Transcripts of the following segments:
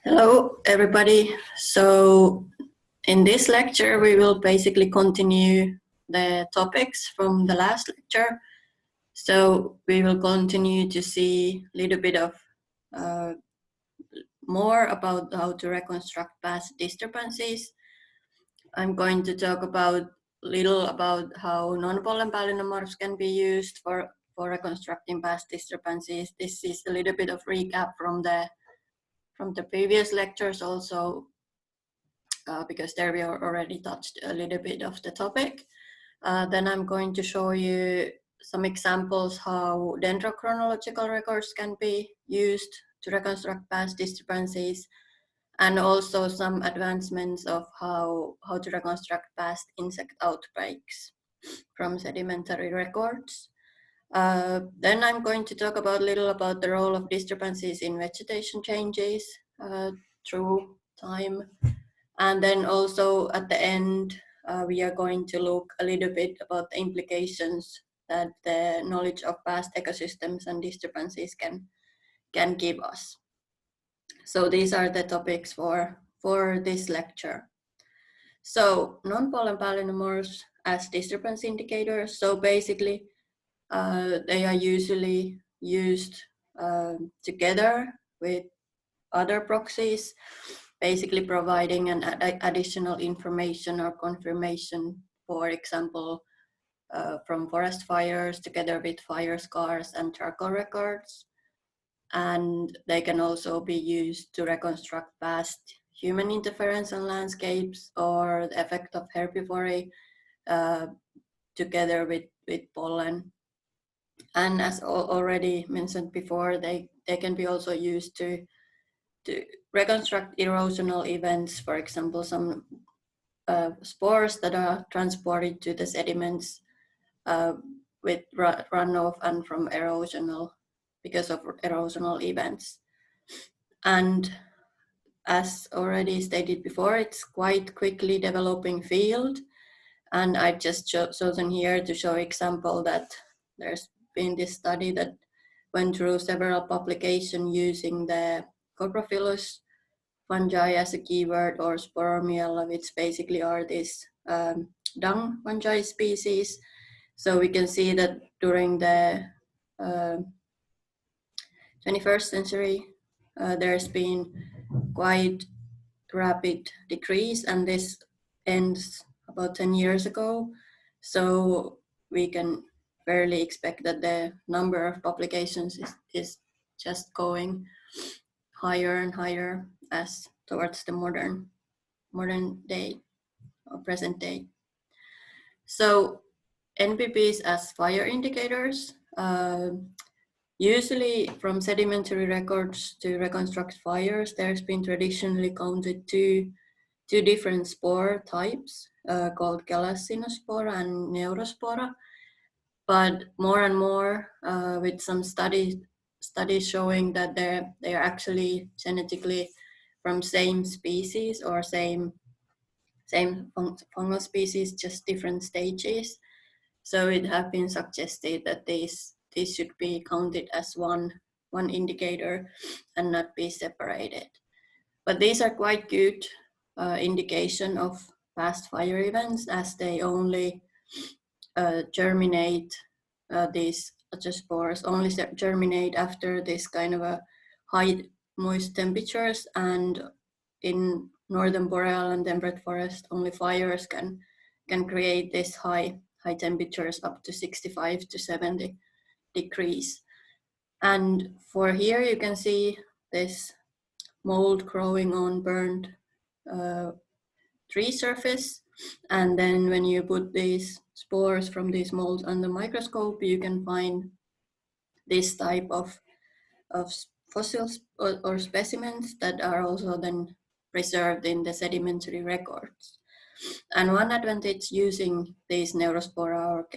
Hello, everybody. So in this lecture, we will basically continue the topics from the last lecture. So we will continue to see a little bit of more about how to reconstruct past disturbances. I'm going to talk about little about how non-pollen polynomorphs can be used for reconstructing past disturbances. This is a little bit of recap from the previous lectures also, because there we already touched a little bit of the topic. Then I'm going to show you some examples how dendrochronological records can be used to reconstruct past disturbances, and also some advancements of how to reconstruct past insect outbreaks from sedimentary records. Then I'm going to talk about a little about the role of disturbances in vegetation changes through time. And then also at the end, we are going to look a little bit about the implications that the knowledge of past ecosystems and disturbances can give us. So these are the topics for this lecture. So non-pollen polynomorphs as disturbance indicators. So basically, they are usually used together with other proxies, basically providing an additional information or confirmation, for example, from forest fires together with fire scars and charcoal records. And they can also be used to reconstruct past human interference on landscapes or the effect of herbivory together with pollen. And as already mentioned before, they can be also used to reconstruct erosional events, for example, some spores that are transported to the sediments with runoff and from erosional, because of erosional events. And as already stated before, it's quite quickly developing field. And I've just chosen here to show example that there's been this study that went through several publications using the coprophilous fungi as a keyword, or Sporormiella, which basically are these dung fungi species. So we can see that during the 21st century, there's been quite rapid decrease, and this ends about 10 years ago. So we can fairly expect that the number of publications is just going higher and higher as towards the modern day or present day. So NPPs as fire indicators, usually from sedimentary records to reconstruct fires, there's been traditionally counted two different spore types called Galassinospora and Neurospora. But more and more, with some studies showing that they are actually genetically from same species or same fungal species, just different stages. So it has been suggested that these should be counted as one indicator and not be separated. But these are quite good indication of past fire events, as they only germinate, these spores only germinate after this kind of a high moist temperatures, and in northern boreal and temperate forest, only fires can create this high temperatures up to 65 to 70 degrees. And for here you can see this mold growing on burned tree surface, and then when you put these spores from these molds under microscope, you can find this type of fossils or specimens that are also then preserved in the sedimentary records. And one advantage using these Neurospora or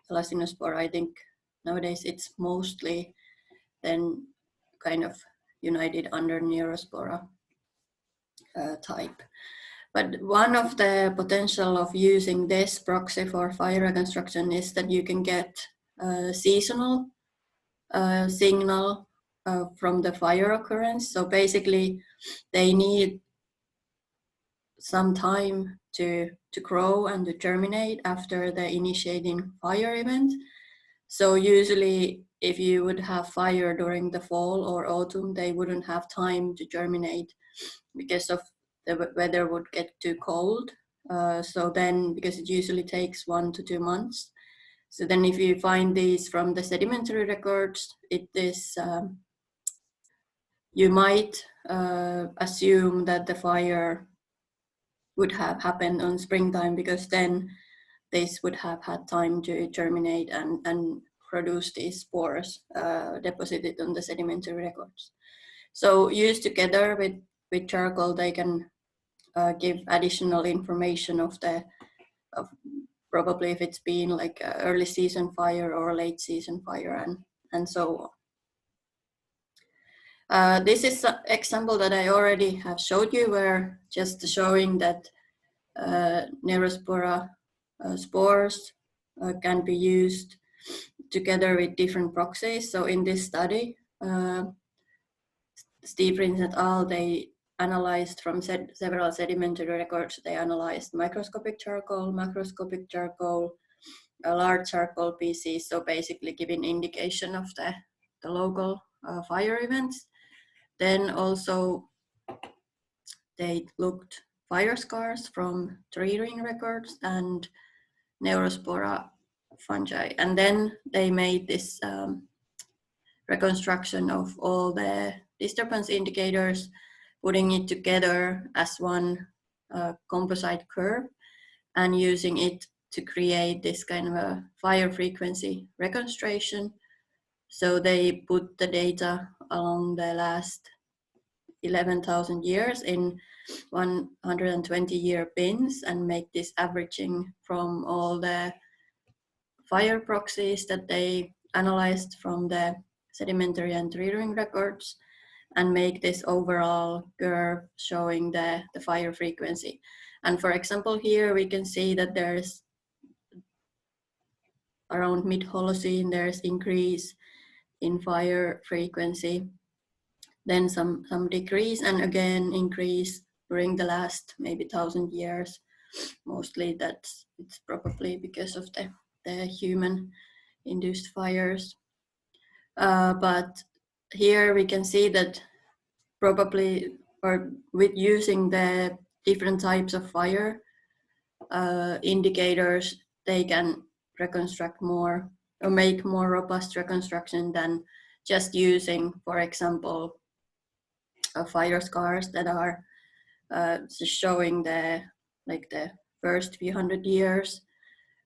Galassinospora, I think nowadays it's mostly then kind of united under Neurospora type. But one of the potential of using this proxy for fire reconstruction is that you can get a seasonal signal from the fire occurrence. So basically, they need some time to grow and to germinate after the initiating fire event. So usually if you would have fire during the fall or autumn, they wouldn't have time to germinate because of the weather would get too cold. So then, because it usually takes 1 to 2 months. So then if you find these from the sedimentary records, it is, you might assume that the fire would have happened on springtime, because then this would have had time to germinate and produce these spores deposited on the sedimentary records. So used together with charcoal, they can give additional information of probably if it's been like an early season fire or a late season fire and so on. This is an example that I already have showed you, where just showing that Neurospora spores can be used together with different proxies. So in this study, Steve Rins et al., they analyzed from several sedimentary records. They analyzed microscopic charcoal, macroscopic charcoal, a large charcoal species, so basically giving indication of the local fire events. Then also they looked fire scars from tree ring records and Neurospora fungi. And then they made this reconstruction of all the disturbance indicators, putting it together as one composite curve and using it to create this kind of a fire frequency reconstruction. So they put the data along the last 11,000 years in 120-year bins and make this averaging from all the fire proxies that they analyzed from the sedimentary and tree ring records, and make this overall curve showing the fire frequency. And for example, here we can see that there's around mid-Holocene, there's increase in fire frequency, then some decrease, and again increase during the last maybe 1,000 years. Mostly it's probably because of the human induced fires. But here we can see that probably, or with using the different types of fire indicators, they can reconstruct more or make more robust reconstruction than just using, for example, fire scars that are showing the first few 100 years,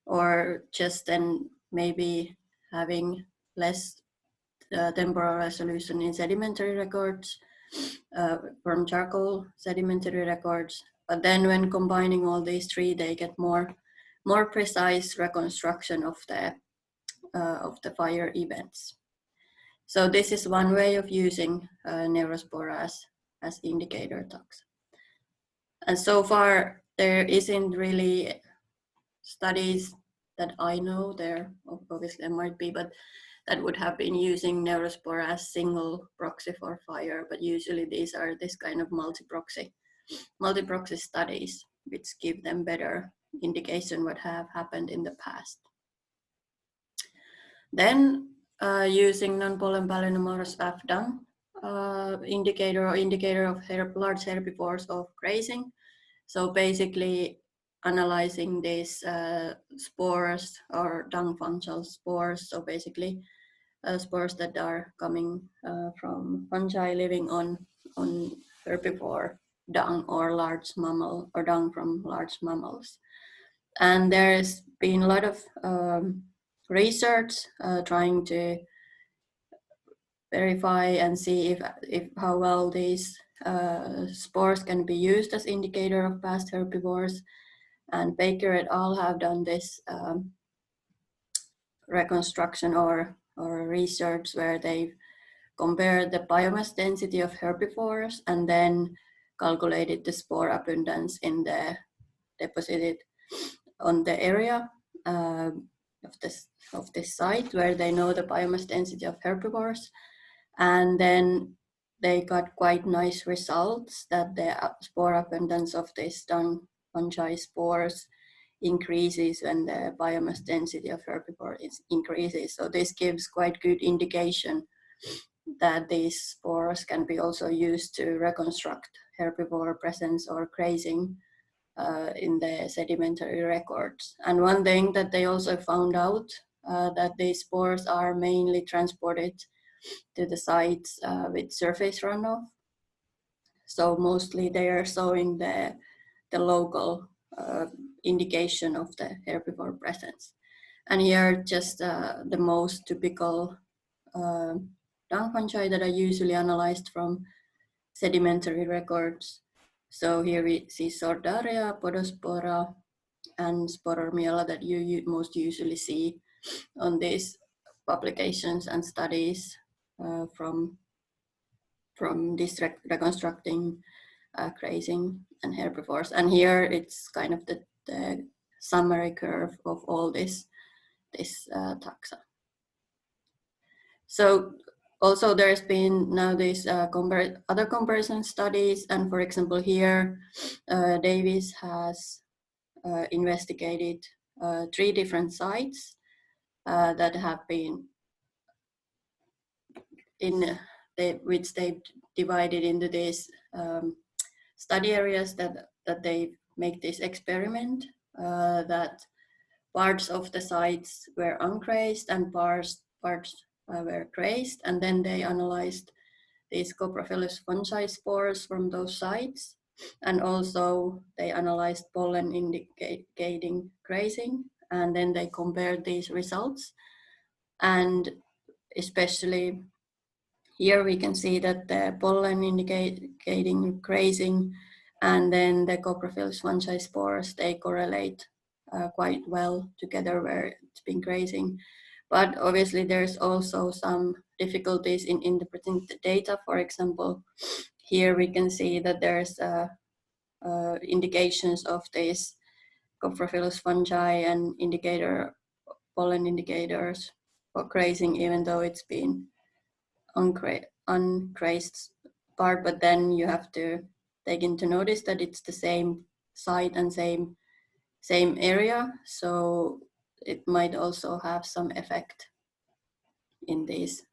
or just then maybe having less temporal resolution in sedimentary records from charcoal sedimentary records. But then when combining all these three, they get more precise reconstruction of the fire events. So this is one way of using Neurospora as indicator tox. And so far, there isn't really studies that I know. There obviously there might be, but that would have been using Neurospora as single proxy for fire. But usually these are this kind of multi-proxy studies, which give them better indication what have happened in the past. Then using non-pollen palynomorphous F-dung indicator of large herbivores of grazing. So basically analyzing these spores or dung fungal spores. So basically spores that are coming from fungi living on herbivore dung or large mammal, or dung from large mammals. And there's been a lot of research trying to verify and see if how well these spores can be used as indicator of past herbivores. And Baker et al. Have done this reconstruction or research where they've compared the biomass density of herbivores and then calculated the spore abundance in the deposited on the area of this site where they know the biomass density of herbivores. And then they got quite nice results that the spore abundance of these dung fungi spores increases when the biomass density of herbivore increases. So this gives quite good indication that these spores can be also used to reconstruct herbivore presence or grazing in the sedimentary records. And one thing that they also found out that these spores are mainly transported to the sites with surface runoff. So mostly they are showing the local indication of the herbivore presence. And here just the most typical dung fungi that are usually analyzed from sedimentary records. So here we see Sordaria, Podospora, and Sporormiella that you most usually see on these publications and studies from this reconstructing grazing and herbivores. And here it's kind of the summary curve of all this taxa. So also there's been now these other comparison studies, and for example here Davis has investigated 3 different sites that have been which they've divided into these study areas that they make this experiment, that parts of the sites were ungrazed and parts were grazed, and then they analyzed these Coprophilus fungi spores from those sites, and also they analyzed pollen indicating grazing, and then they compared these results. And especially here we can see that the pollen indicating grazing and then the Coprophilus fungi spores, they correlate quite well together where it's been grazing. But obviously there's also some difficulties in interpreting the data. For example, here we can see that there's indications of these Coprophilus fungi and pollen indicators for grazing, even though it's been ungrazed part, but then you have to take into notice that it's the same site and same area, so it might also have some effect in these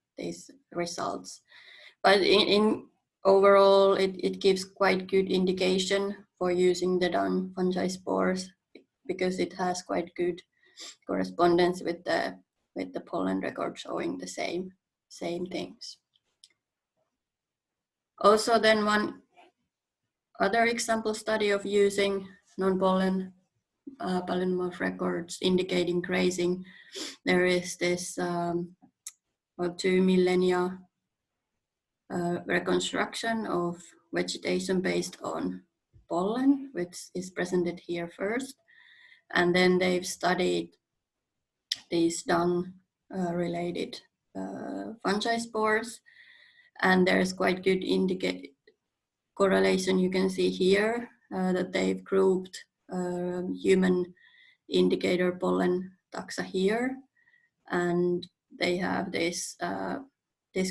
results. But in overall, it gives quite good indication for using the dung fungi spores because it has quite good correspondence with the pollen record showing the same things. Also, then one other example study of using non-pollen palynomorph records indicating grazing, there is this about 2 millennia reconstruction of vegetation based on pollen, which is presented here first. And then they've studied these dung related fungi spores, and there's quite good correlation. You can see here that they've grouped human indicator pollen taxa here, and they have this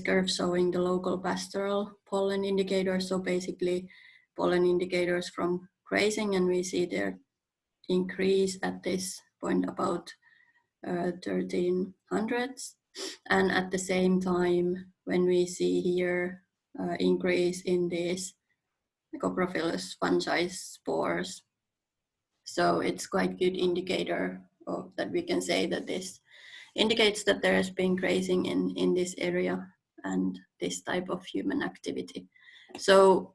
curve showing the local pastoral pollen indicators, so basically pollen indicators from grazing, and we see their increase at this point about 1300s, and at the same time when we see here increase in these Coprophilus fungi spores. So it's quite good indicator that we can say that this indicates that there has been grazing in this area and this type of human activity. So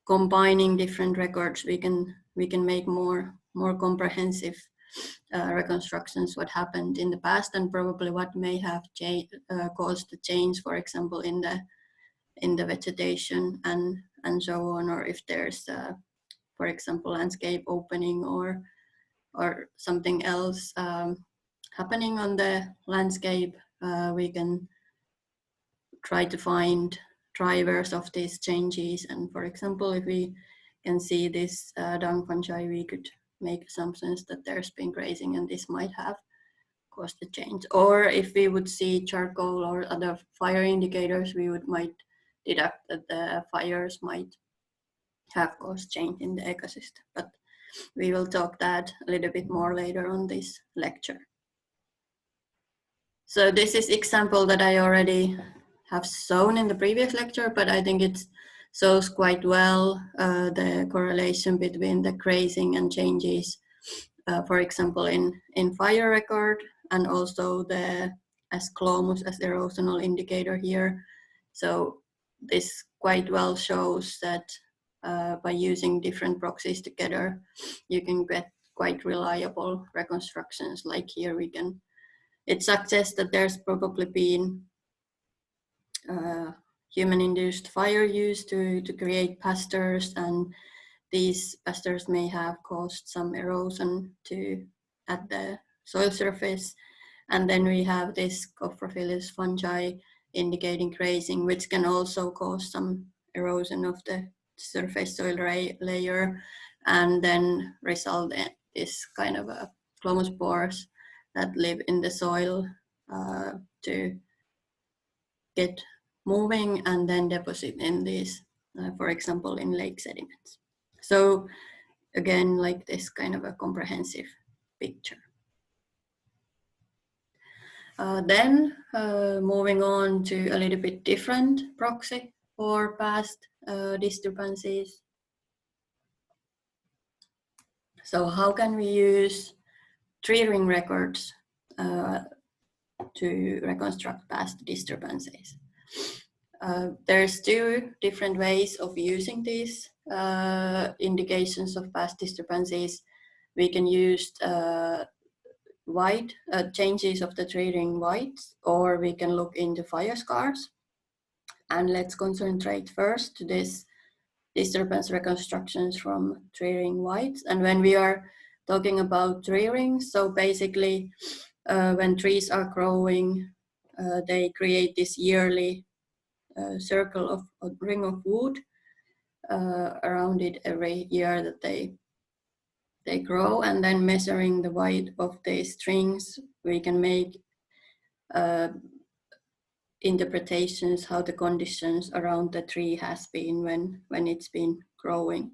combining different records, we can make more comprehensive reconstructions what happened in the past and probably what may have caused the change, for example, in the vegetation and so on, or if there's for example landscape opening or something else happening on the landscape. We can try to find drivers of these changes, and for example if we can see this dung fungi, we could make assumptions that there's been grazing and this might have cause the change. Or if we would see charcoal or other fire indicators, we might deduct that the fires might have caused change in the ecosystem. But we will talk that a little bit more later on this lecture. So this is example that I already have shown in the previous lecture, but I think it shows quite well the correlation between the grazing and changes, for example, in fire record, and also the clomus as erosional indicator here. So this quite well shows that by using different proxies together, you can get quite reliable reconstructions. Like here it suggests that there's probably been human-induced fire used to create pastures, and these pastures may have caused some erosion at the soil surface. And then we have this coprophilous fungi indicating grazing, which can also cause some erosion of the surface soil layer, and then result in this kind of a chlomospores that live in the soil to get moving and then deposit in these, for example, in lake sediments. So again, like this kind of a comprehensive picture. Then moving on to a little bit different proxy for past disturbances. So how can we use tree ring records to reconstruct past disturbances? There's two different ways of using these indications of past disturbances. We can use changes of the tree ring whites, or we can look into fire scars. And let's concentrate first to this disturbance reconstructions from tree ring whites. And when we are talking about tree rings, so basically when trees are growing, they create this yearly circle of a ring of wood around it every year that they grow. And then measuring the weight of these strings, we can make interpretations how the conditions around the tree has been when it's been growing.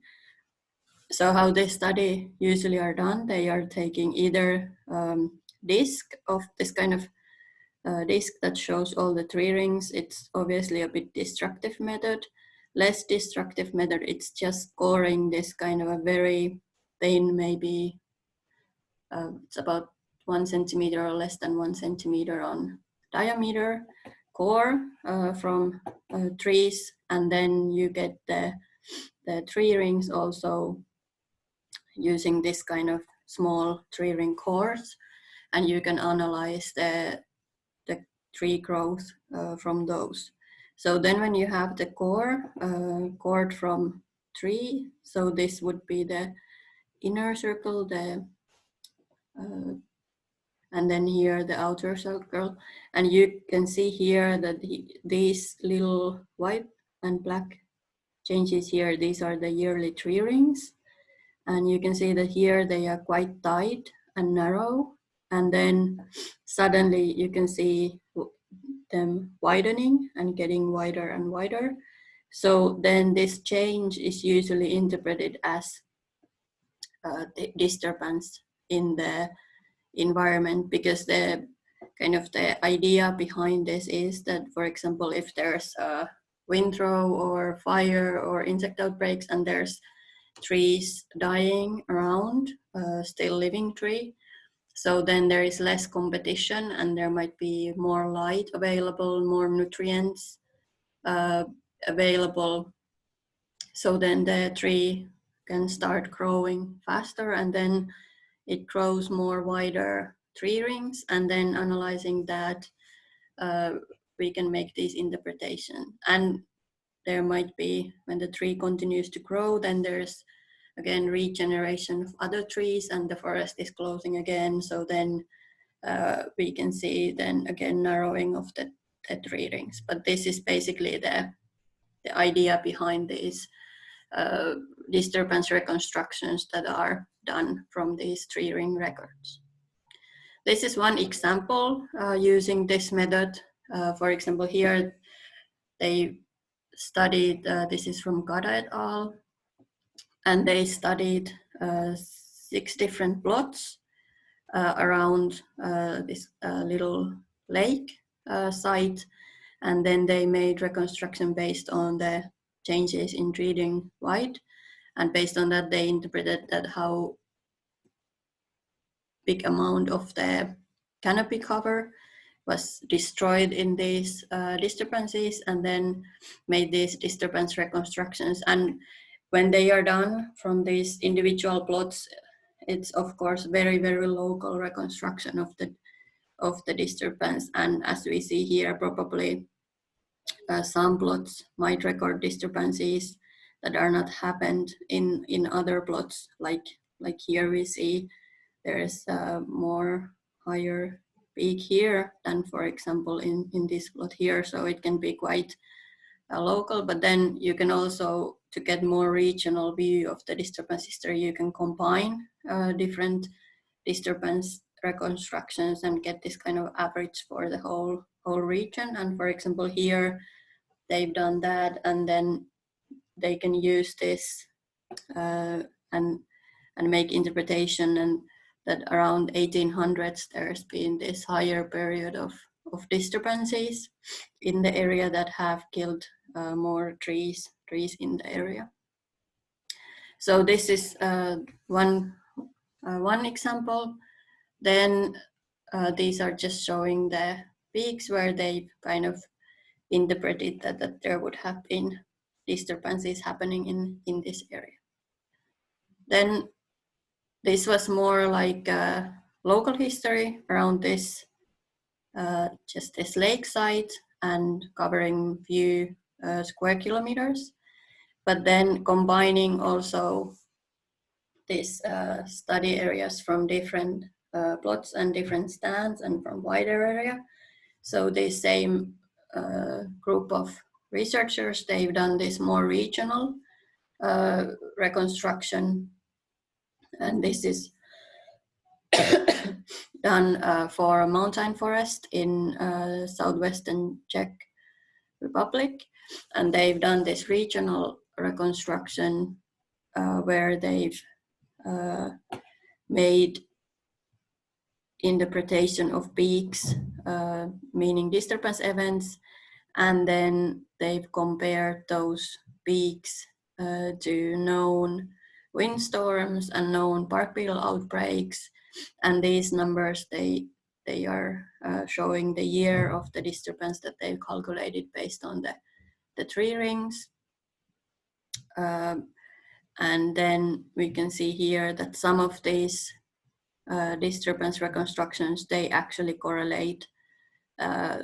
So how this study usually are done, they are taking either disc of this kind of disc that shows all the tree rings. It's obviously a bit destructive method. Less destructive method, it's just scoring this kind of a very thin, maybe it's about 1 centimeter or less than 1 centimeter on diameter core from trees, and then you get the tree rings also using this kind of small tree ring cores, and you can analyze the tree growth from those. So then when you have the cord from tree, so this would be the inner circle, and then here the outer circle, and you can see here that these little white and black changes here, these are the yearly tree rings, and you can see that here they are quite tight and narrow, and then suddenly you can see them widening and getting wider and wider. So then this change is usually interpreted as the disturbance in the environment, because the kind of the idea behind this is that, for example, if there's a windrow or fire or insect outbreaks and there's trees dying around, still living tree, so then there is less competition and there might be more light available, more nutrients available. So then the tree can start growing faster, and then it grows more wider tree rings, and then analyzing that, we can make these interpretations. And there might be, when the tree continues to grow, then there's again regeneration of other trees and the forest is closing again. So then we can see then again narrowing of the tree rings. But this is basically the idea behind these disturbance reconstructions that are done from these tree ring records. this is one example using this method. For example, here they studied, this is from Gada et al., and they studied 6 different plots around this little lake site, and then they made reconstruction based on the changes in reading white, and based on that they interpreted that how big amount of the canopy cover was destroyed in these disturbances, and then made these disturbance reconstructions. And when they are done from these individual plots, it's of course very, very local reconstruction of the disturbance. And as we see here, probably some plots might record disturbances that are not happened in other plots. Like here we see there is a more higher peak here than, for example, in this plot here. So it can be quite local, but then you can also, to get more regional view of the disturbance history, you can combine different disturbance reconstructions and get this kind of average for the whole region. And for example, here they've done that, and then they can use this and make interpretation, and that around 1800s there's been this higher period of disturbances in the area that have killed more trees in the area. So this is one example. Then these are just showing the peaks where they kind of interpreted that there would have been disturbances happening in this area. Then this was more like local history around this, just this lakeside, and covering few square kilometers, but then combining also these study areas from different plots and different stands and from wider area. So the same group of researchers, they've done this more regional reconstruction, and this is done for a mountain forest in southwestern Czech Republic, and they've done this regional reconstruction where they've made interpretation of peaks, meaning disturbance events, and then they've compared those peaks to known windstorms and known bark beetle outbreaks, and these numbers they are showing the year of the disturbance that they've calculated based on the tree rings. And then we can see here that some of these disturbance reconstructions, they actually correlate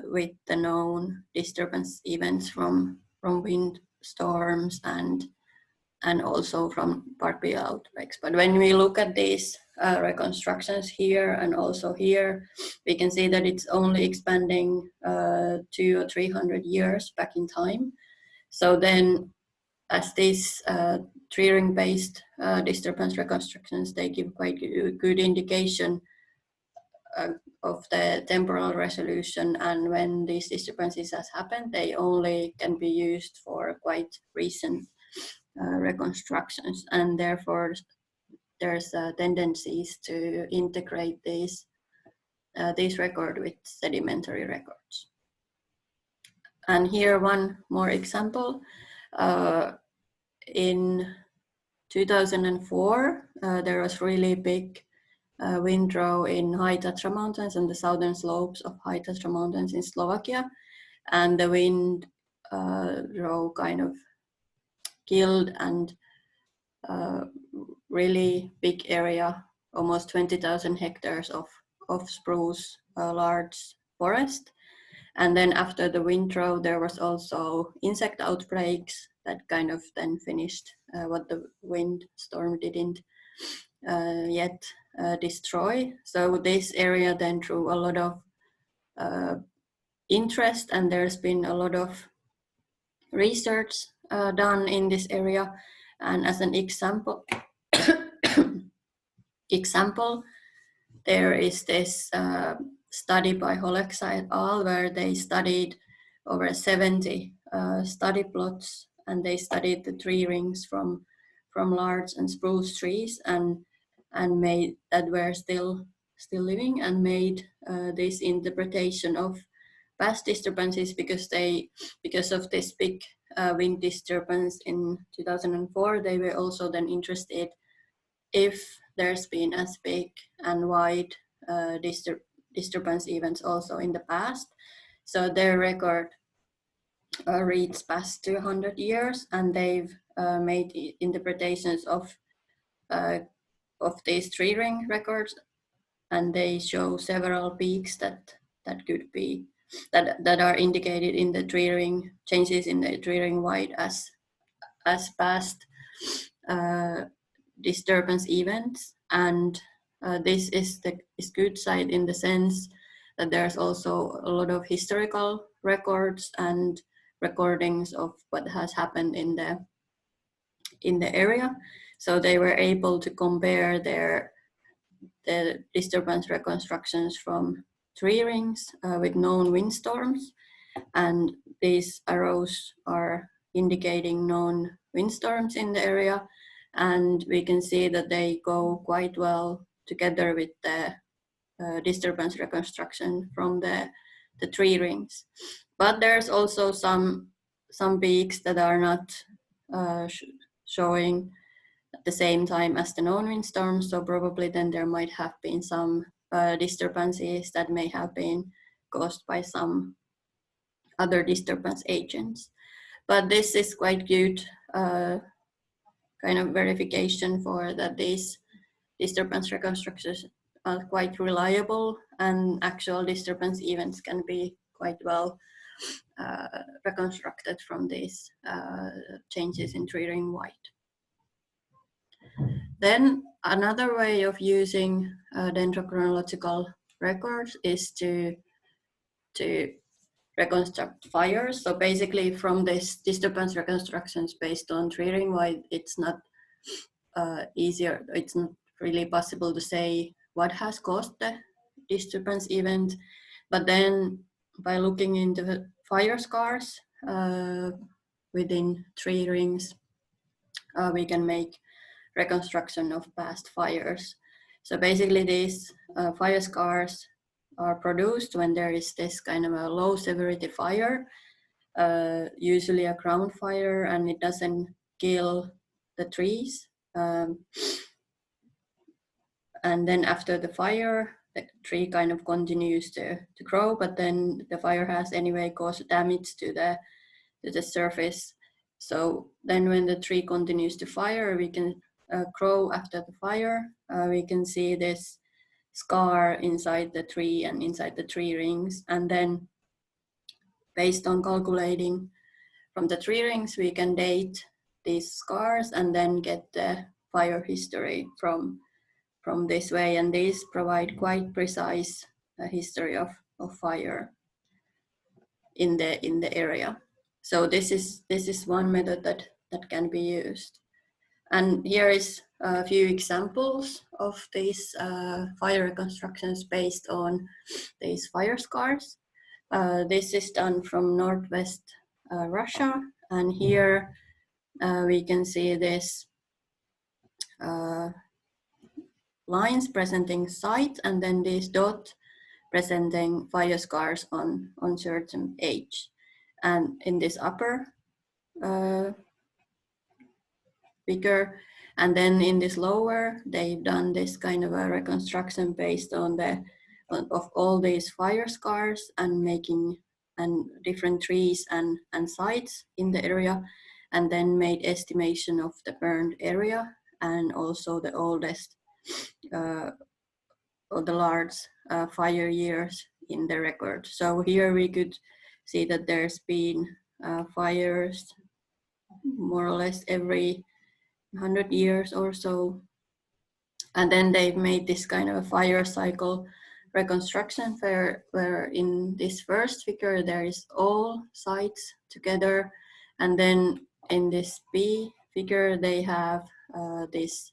with the known disturbance events from wind storms and also from bark beetle outbreaks. But when we look at these reconstructions here and also here, we can see that it's only expanding 200 or 300 years back in time. So then, as these tree ring based disturbance reconstructions, they give quite good indication of the temporal resolution, and when these disturbances has happened, they only can be used for quite recent reconstructions, and therefore there's tendencies to integrate these record with sedimentary records. And here one more example. In 2004, there was really big windrow in High Tatra Mountains and the southern slopes of High Tatra Mountains in Slovakia, and the wind row kind of killed and really big area, almost 20,000 hectares of spruce, large forest. And then after the windrow, there was also insect outbreaks that kind of then finished what the windstorm didn't yet destroy. So this area then drew a lot of interest, and there's been a lot of research done in this area. And as an example, there is this study by Holeksa et al. Where they studied over 70 study plots, and they studied the tree rings from larch and spruce trees, and made that were still living, and made this interpretation of past disturbances, because of this big wind disturbance in 2004. They were also then interested if there's been as big and wide disturbance events also in the past. So their record reads past 200 years, and they've made interpretations of these tree ring records, and they show several peaks that could be that are indicated in the tree ring, changes in the tree ring wide as past disturbance events. And this is good side in the sense that there's also a lot of historical records and recordings of what has happened in the area. So they were able to compare the disturbance reconstructions from tree rings with known windstorms, and these arrows are indicating known windstorms in the area, and we can see that they go quite well together with the disturbance reconstruction from the tree rings. But there's also some peaks that are not showing at the same time as the known windstorms, so probably then there might have been some disturbances that may have been caused by some other disturbance agents. But this is quite good kind of verification for that these disturbance reconstructions are quite reliable, and actual disturbance events can be quite well reconstructed from these changes in tree ring wide. Then another way of using dendrochronological records is to reconstruct fires. So basically from this disturbance reconstructions based on tree ring wide, it's not easier, it's not really possible to say what has caused the disturbance event. But then by looking into the fire scars within tree rings, we can make reconstruction of past fires. So basically these fire scars are produced when there is this kind of a low severity fire, usually a ground fire, and it doesn't kill the trees. And then after the fire, the tree kind of continues to grow, but then the fire has anyway caused damage to the surface. So then when the tree continues to fire, we can grow after the fire. We can see this scar inside the tree and inside the tree rings. And then based on calculating from the tree rings, we can date these scars and then get the fire history from this way. And these provide quite precise history of fire in the area. So this is one method that can be used. And here is a few examples of these fire reconstructions based on these fire scars. This is done from northwest Russia, and here we can see this lines presenting sites, and then this dot presenting fire scars on certain age. And in this upper figure, and then in this lower, they've done this kind of a reconstruction based on of all these fire scars and making and different trees and sites in the area, and then made estimation of the burned area and also the oldest or the large fire years in the record. So here we could see that there's been fires more or less every 100 years or so. And then they've made this kind of a fire cycle reconstruction where in this first figure there is all sites together, and then in this B figure they have this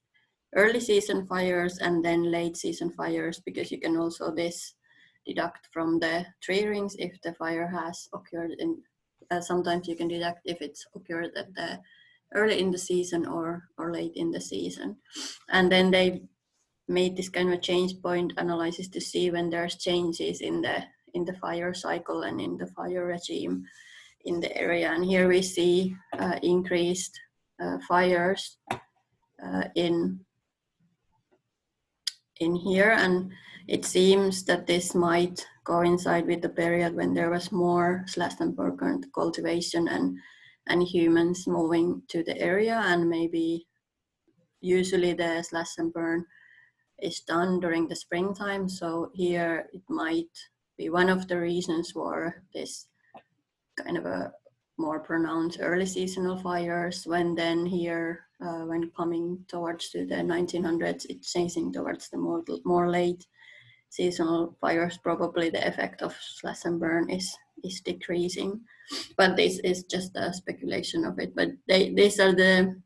early season fires and then late season fires, because you can also deduct from the tree rings if the fire has occurred in, sometimes you can deduct if it's occurred at the early in the season or late in the season. And then they made this kind of change point analysis to see when there's changes in the fire cycle and in the fire regime in the area. And here we see increased fires in here, and it seems that this might coincide with the period when there was more slash and burn cultivation and humans moving to the area, and maybe usually the slash and burn is done during the springtime. So here it might be one of the reasons for this kind of a more pronounced early seasonal fires, when then here, when coming towards to the 1900s, it's changing towards the more late seasonal fires. Probably the effect of slash and burn is decreasing, but this is just a speculation of it. But these are the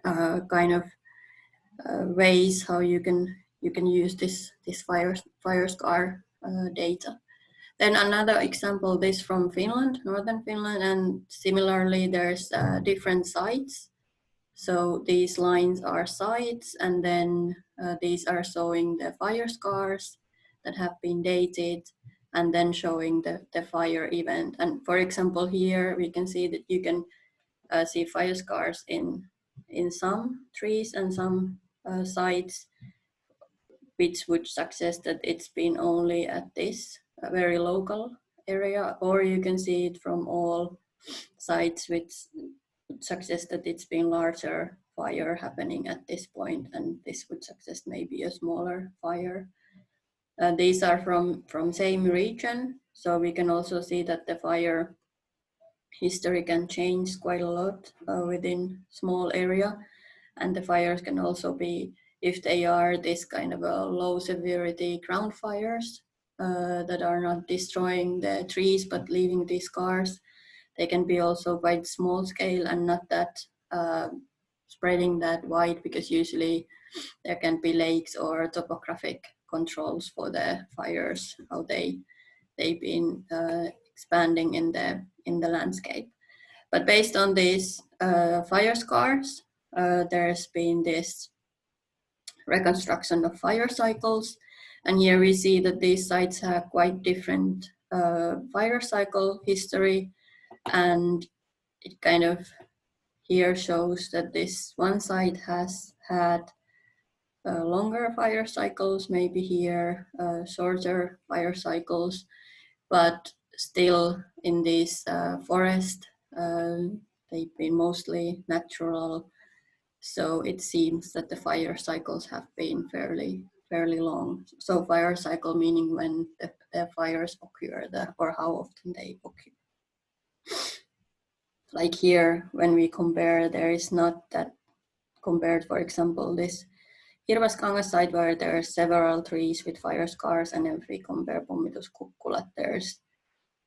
kind of ways how you can use this fire scar data. Then another example, this from Finland, northern Finland, and similarly there's different sites. So these lines are sites, and then these are showing the fire scars that have been dated, and then showing the fire event. And for example, here we can see that you can see fire scars in some trees and some sites, which would suggest that it's been only at this very local area, or you can see it from all sites, which suggests that it's been larger fire happening at this point, and this would suggest maybe a smaller fire. These are from same region, so we can also see that the fire history can change quite a lot within small area, and the fires can also be, if they are this kind of a low severity ground fires that are not destroying the trees but leaving these scars, they can be also quite small scale and not that spreading that wide, because usually there can be lakes or topographic controls for the fires, how they've been expanding in the landscape. But based on these fire scars, there's been this reconstruction of fire cycles, and here we see that these sites have quite different fire cycle history, and it kind of here shows that this one site has had longer fire cycles, maybe here shorter fire cycles, but still in this forest, they've been mostly natural. So it seems that the fire cycles have been fairly long. So fire cycle meaning when the fires occur, or how often they occur. Like here, when we compare, there is not that compared, for example, this Hirvaskangas site where there are several trees with fire scars, and if we compare Pommituskukkulat, there's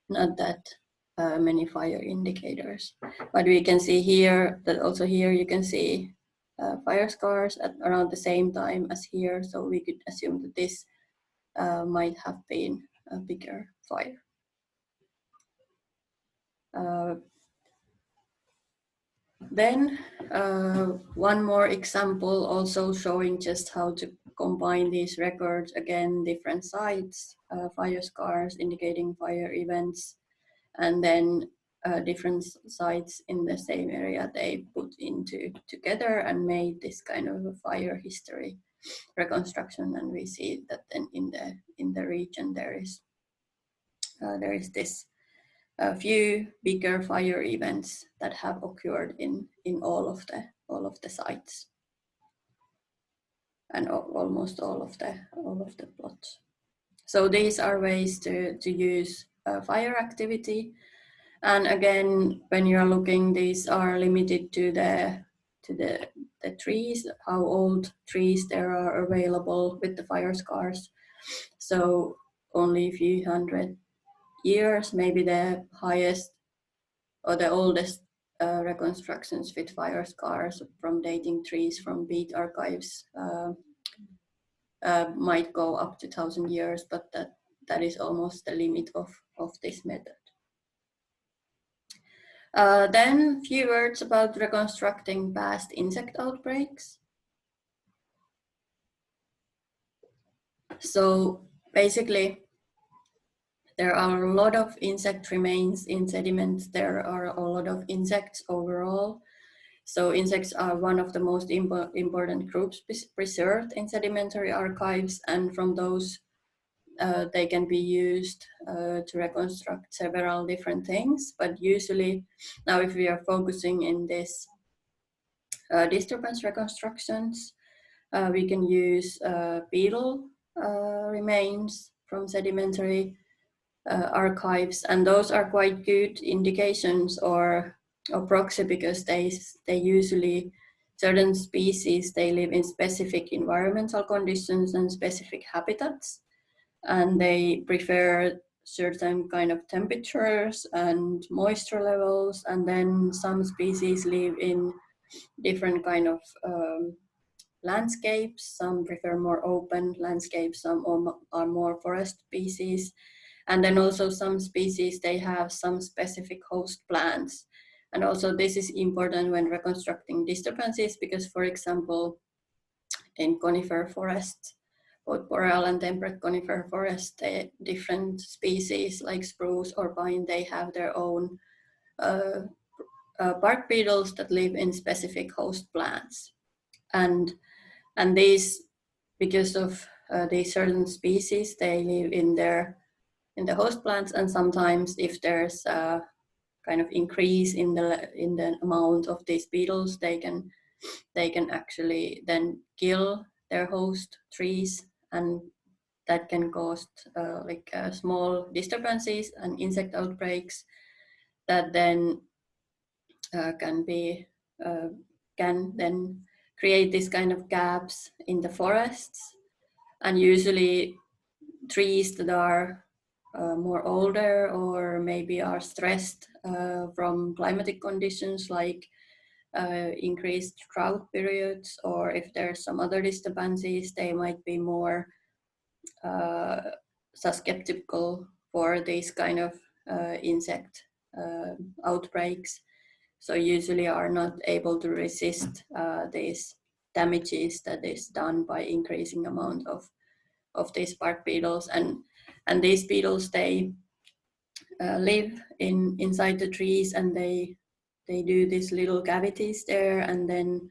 not that many fire indicators. But we can see here that also here you can see fire scars at around the same time as here, so we could assume that this might have been a bigger fire. Then one more example, also showing just how to combine these records, again different sites, fire scars indicating fire events, and then different sites in the same area they put into together and made this kind of a fire history reconstruction. And we see that then in the region there is this a few bigger fire events that have occurred in all of the sites, and almost all of the plots. So these are ways to use fire activity. And again, when you're looking, these are limited to the trees, how old trees there are available with the fire scars. So only a few hundred years, maybe the highest or the oldest reconstructions with fire scars from dating trees from peat archives might go up to 1,000 years, but that is almost the limit of this method. Then a few words about reconstructing past insect outbreaks. So basically, there are a lot of insect remains in sediments. There are a lot of insects overall. So insects are one of the most important groups preserved in sedimentary archives, and from those they can be used to reconstruct several different things. But usually now if we are focusing in this disturbance reconstructions, we can use beetle remains from sedimentary archives, and those are quite good indications or proxy, because they usually, certain species, they live in specific environmental conditions and specific habitats, and they prefer certain kind of temperatures and moisture levels, and then some species live in different kind of landscapes. Some prefer more open landscapes, some are more forest species. And then also some species, they have some specific host plants. And also this is important when reconstructing disturbances, because for example, in conifer forests, both boreal and temperate conifer forests, different species like spruce or pine, they have their own bark beetles that live in specific host plants. And these, because of these certain species, they live in the host plants, and sometimes if there's a kind of increase in the amount of these beetles, they can actually then kill their host trees, and that can cause small disturbances and insect outbreaks that then can then create this kind of gaps in the forests. And usually trees that are more older or maybe are stressed from climatic conditions like increased drought periods, or if there's some other disturbances, they might be more susceptible for these kind of insect outbreaks. So usually are not able to resist these damages that is done by increasing amount of these bark beetles. And these beetles, they live inside the trees, and they do these little cavities there, and then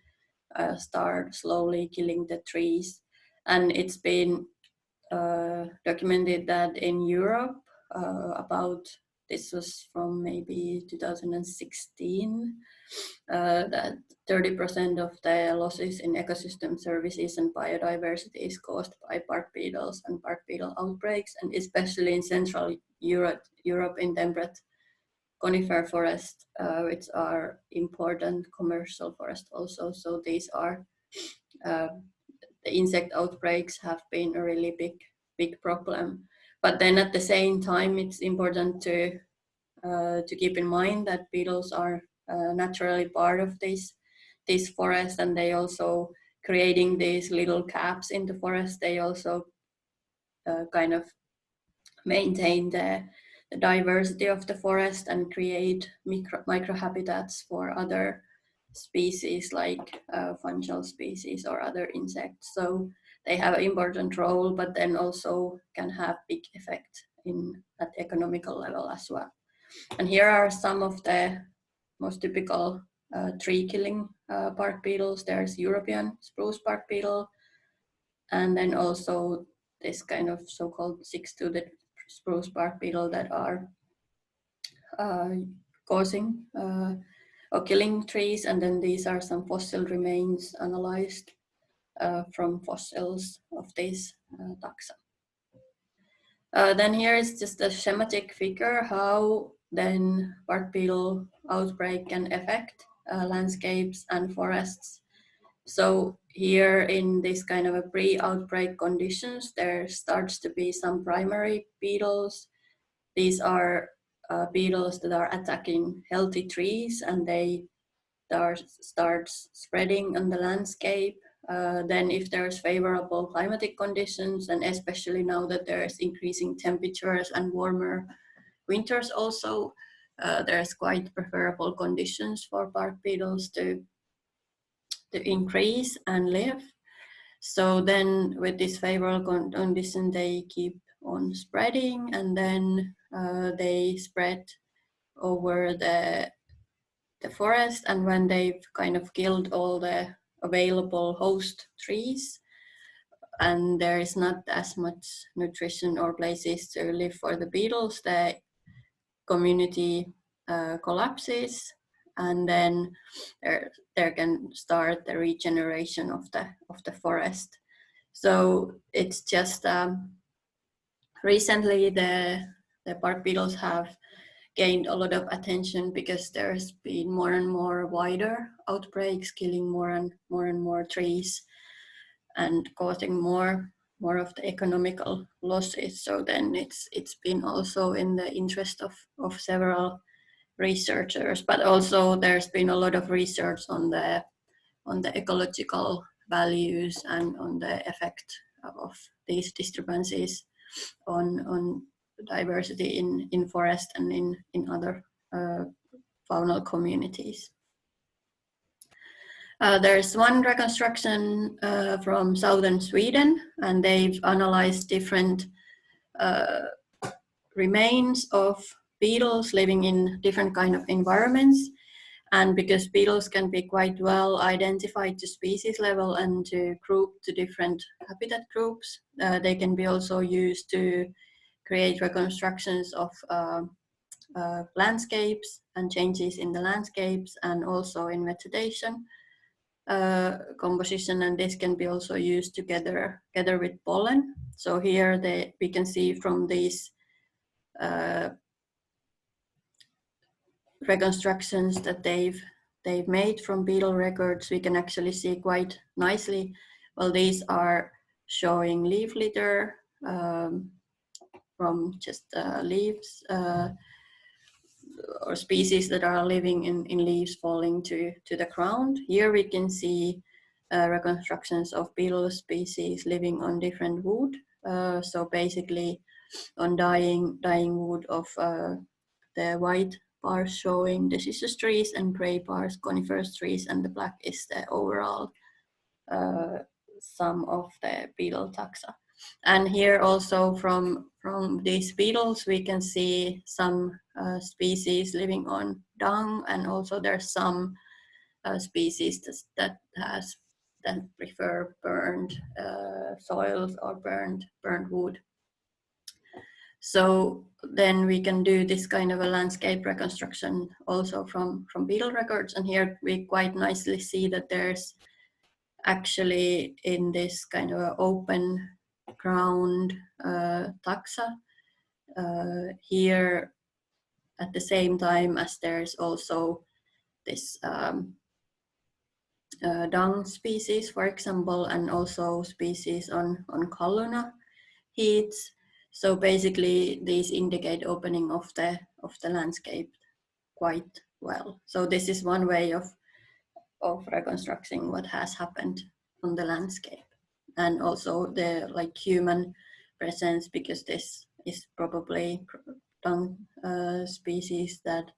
start slowly killing the trees. And it's been documented that in Europe, about, this was from maybe 2016, that 30% of the losses in ecosystem services and biodiversity is caused by bark beetles and bark beetle outbreaks, and especially in Central Europe in temperate conifer forest, which are important commercial forest also. So these are the insect outbreaks have been a really big problem. But then at the same time, it's important to keep in mind that beetles are naturally part of this forest, and they also creating these little caps in the forest. They also kind of maintain the diversity of the forest and create microhabitats for other species like fungal species or other insects. So they have an important role, but then also can have big effect at economical level as well. And here are some of the most typical tree killing bark beetles. There's European spruce bark beetle, and then also this kind of so-called six-toothed spruce bark beetle that are causing or killing trees. And then these are some fossil remains analyzed from fossils of this taxa. Then here is just a schematic figure how then bark beetle outbreak can affect landscapes and forests. So here in this kind of a pre-outbreak conditions, there starts to be some primary beetles. These are beetles that are attacking healthy trees, and they start spreading on the landscape. Then if there's favorable climatic conditions, and especially now that there's increasing temperatures and warmer winters also, there's quite preferable conditions for bark beetles to increase and live. So then with this favorable condition, they keep on spreading, and then they spread over the forest. And when they've kind of killed all the available host trees, and there is not as much nutrition or places to live for the beetles, the community collapses, and then there can start the regeneration of the forest. So it's just recently the bark beetles have gained a lot of attention because there's been more and more wider outbreaks, killing more and more trees and causing more of the economical losses. So then it's been also in the interest of several researchers, but also there's been a lot of research on the ecological values and on the effect of these disturbances on diversity in forest and in other faunal communities. There's one reconstruction from southern Sweden, and they've analyzed different remains of beetles living in different kind of environments. And because beetles can be quite well identified to species level and to group to different habitat groups, they can be also used to create reconstructions of landscapes and changes in the landscapes, and also in vegetation composition. And this can be also used together with pollen. So here we can see from these reconstructions that they've made from beetle records, we can actually see quite nicely. Well, these are showing leaf litter from just leaves or species that are living in leaves falling to the ground. Here we can see reconstructions of beetle species living on different wood. So basically on dying wood of the white bars showing deciduous trees, and gray bars coniferous trees, and the black is the overall sum of the beetle taxa. And here also from these beetles we can see some species living on dung, and also there's some species that prefer burned soils or burned wood. So then we can do this kind of a landscape reconstruction also from beetle records. And here we quite nicely see that there's actually in this kind of open ground taxa here at the same time as there's also this dung species, for example, and also species on columnar heaths. So basically these indicate opening of the landscape quite well. So this is one way of reconstructing what has happened on the landscape, and also the human presence, because this is probably dung species that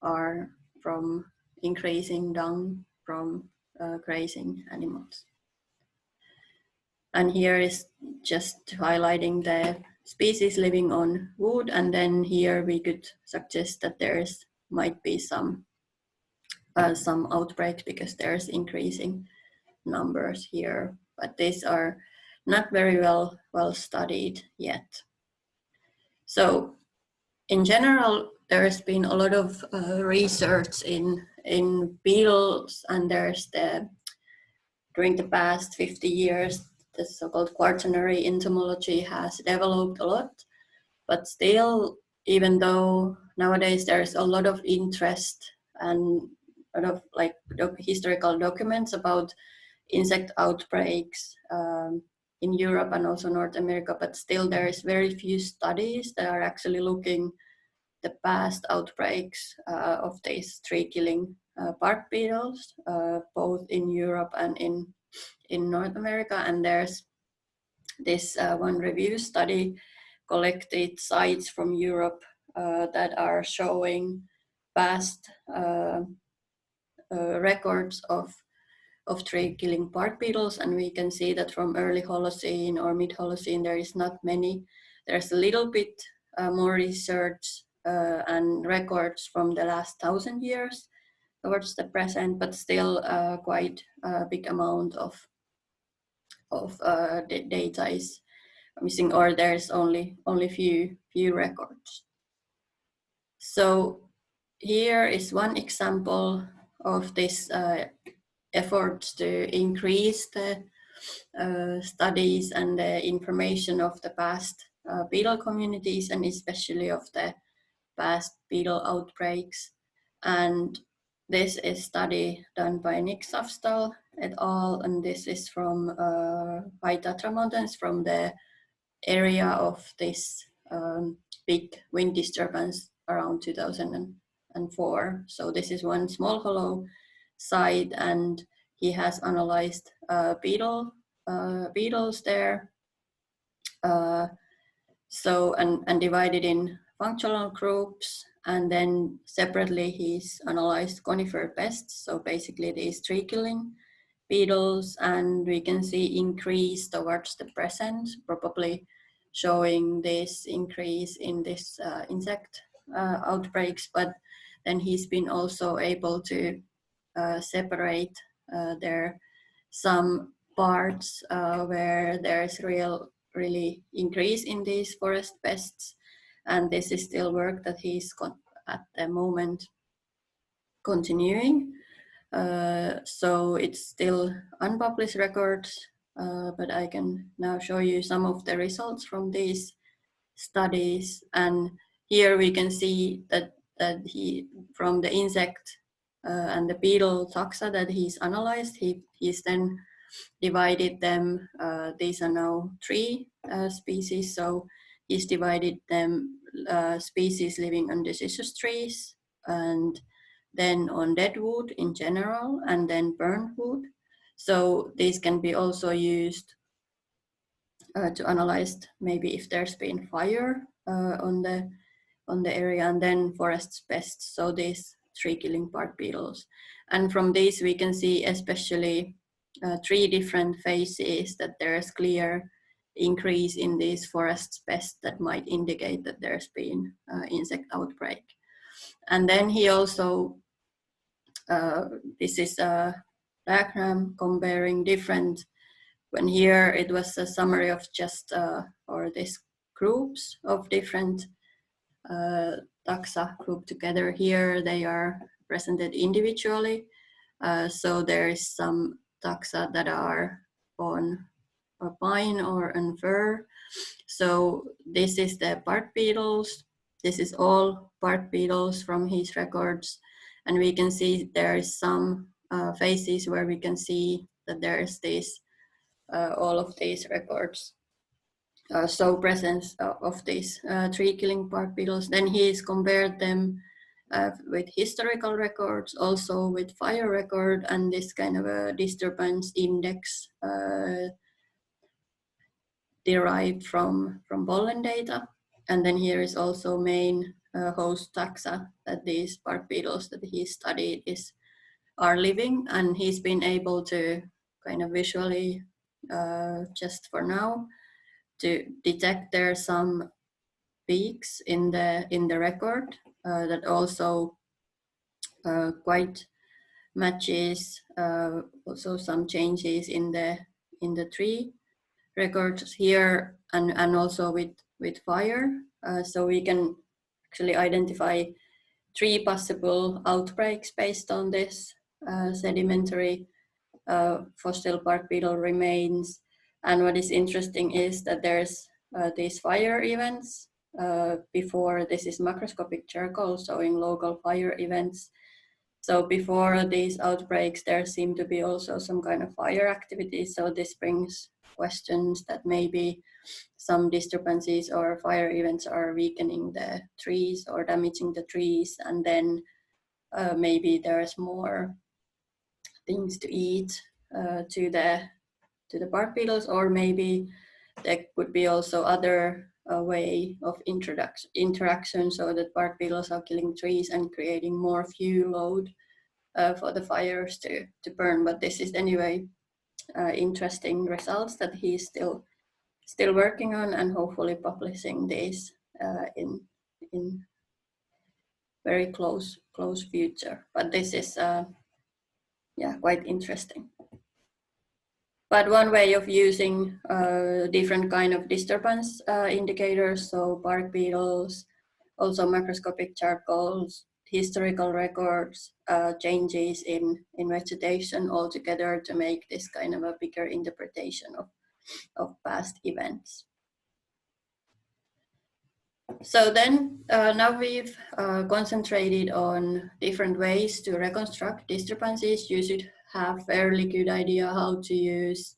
are from increasing dung from grazing animals. And here is just highlighting the species living on wood, and then here we could suggest that there's might be some outbreaks because there's increasing numbers here, but these are not very well studied yet. So in general, there's been a lot of research in beetles, and there's during the past 50 years, the so-called quaternary entomology has developed a lot, but still, even though nowadays there's a lot of interest and a lot of historical documents about insect outbreaks in Europe and also North America, but still there is very few studies that are actually looking the past outbreaks of these tree-killing bark beetles, both in Europe and in North America. And there's this one review study collected sites from Europe that are showing past records of tree-killing bark beetles, and we can see that from early Holocene or mid-Holocene there is not many. There's a little bit more research and records from the last 1,000 years towards the present, but still quite a big amount of data is missing, or there's only few records. So here is one example of this efforts to increase the studies and the information of the past beetle communities, and especially of the past beetle outbreaks. And this is a study done by Nick Safstall et al. And this is from High Tatra Mountains, from the area of this big wind disturbance around 2004. So this is one small hollow site, and he has analyzed beetles there. And divided in functional groups, and then separately he's analyzed conifer pests, so basically these tree-killing beetles, and we can see increase towards the present, probably showing this increase in this insect outbreaks. But then he's been also able to separate there some parts where there's really increase in these forest pests, and this is still work that he's at the moment continuing. So it's still unpublished records, but I can now show you some of the results from these studies. And here we can see that he, from the insect and the beetle taxa that he's analyzed, he's then divided them. These are now 3 species. So he's divided them species living on deciduous trees, and then on dead wood in general, and then burned wood. So these can be also used to analyze maybe if there's been fire on the area, and then forest pests, so these tree-killing bark beetles. And from these we can see especially 3 different phases that there's clear increase in these forest pests that might indicate that there's been insect outbreak. And then he also, this is a diagram comparing different, when here it was a summary of just, or these groups of different taxa grouped together. Here they are presented individually. So there is some taxa that are on a pine or on fir. So this is the bark beetles. This is all bark beetles from his records. And we can see there is some phases where we can see that there is this, all of these records. So presence of these tree-killing bark beetles. Then he's compared them with historical records, also with fire record, and this kind of a disturbance index derived from pollen data. And then here is also main host taxa that these bark beetles that he studied are living, and he's been able to kind of visually, just for now, to detect there are some peaks in the record that also quite matches also some changes in the tree records here, and also with fire. So we can actually identify 3 possible outbreaks based on this sedimentary fossil bark beetle remains. And what is interesting is that there's these fire events before. This is macroscopic charcoal showing local fire events. So before these outbreaks, there seemed to be also some kind of fire activity. So this brings questions that maybe some disturbances or fire events are weakening the trees or damaging the trees, and then maybe there's more things to eat to the bark beetles, or maybe there could be also other way of interaction, so that bark beetles are killing trees and creating more fuel load for the fires to burn. But this is anyway interesting results that he's still working on, and hopefully publishing these in very close future. But this is yeah, quite interesting. But one way of using different kind of disturbance indicators, so bark beetles, also macroscopic charcoals, historical records, changes in vegetation altogether to make this kind of a bigger interpretation of past events. So then now we've concentrated on different ways to reconstruct disturbances. You should have fairly good idea how to use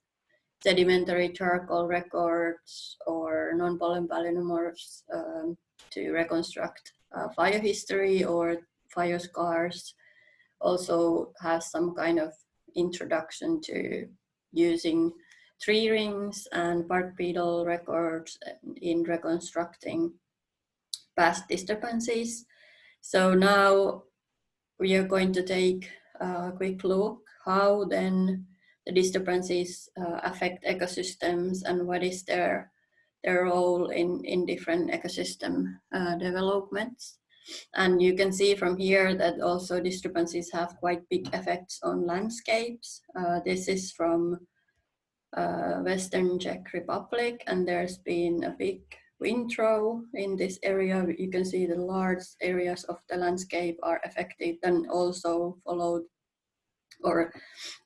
sedimentary charcoal records or non-pollen palynomorphs to reconstruct fire history or fire scars. Also has some kind of introduction to using tree rings and bark beetle records in reconstructing past disturbances. So now we are going to take a quick look how then the disturbances affect ecosystems and what is their role in different ecosystem developments. And you can see from here that also disturbances have quite big effects on landscapes. This is from Western Czech Republic, and there's been a big windrow in this area. You can see the large areas of the landscape are affected and also followed or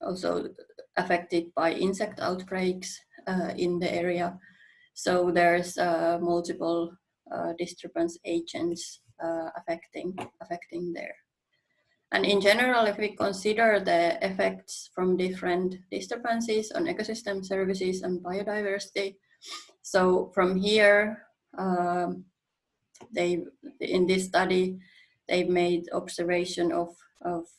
also affected by insect outbreaks in the area. So there's multiple disturbance agents affecting there. And in general, if we consider the effects from different disturbances on ecosystem services and biodiversity, so from here, in this study, they've made observation of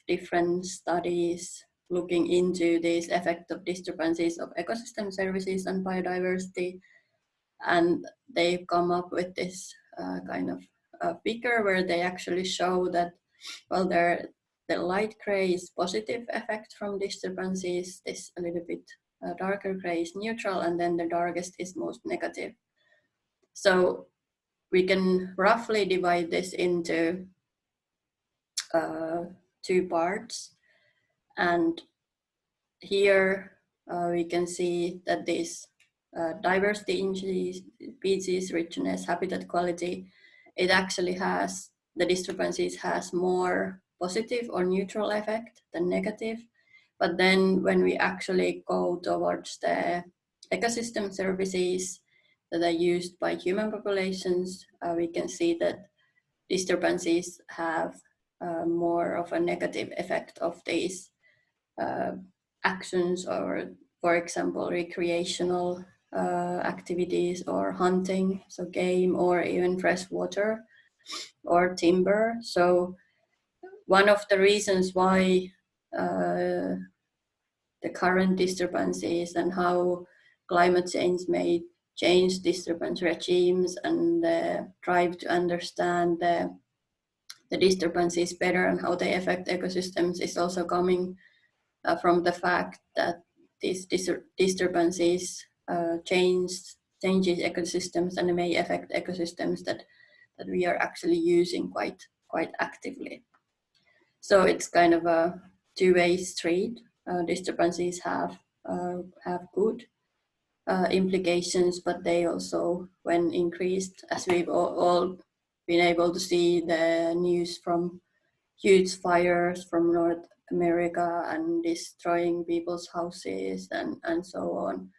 different studies looking into this effect of disturbances of ecosystem services and biodiversity. And they've come up with this kind of figure where they actually show that, well, the light gray is positive effect from disturbances, this a little bit darker gray is neutral, and then the darkest is most negative. So we can roughly divide this into two parts. And here we can see that this diversity in species, richness, habitat quality, it actually has, the disturbances has more positive or neutral effect than negative. But then when we actually go towards the ecosystem services that are used by human populations, we can see that disturbances have more of a negative effect of these actions, or for example recreational activities or hunting, so game or even fresh water or timber. So one of the reasons why the current disturbances and how climate change may change disturbance regimes and try to understand the disturbances better and how they affect ecosystems is also coming from the fact that these disturbances changes ecosystems and may affect ecosystems that we are actually using quite actively. So it's kind of a two-way street. Disturbances have good implications, but they also, when increased, as we've all been able to see the news from huge fires from North America and destroying people's houses and so on.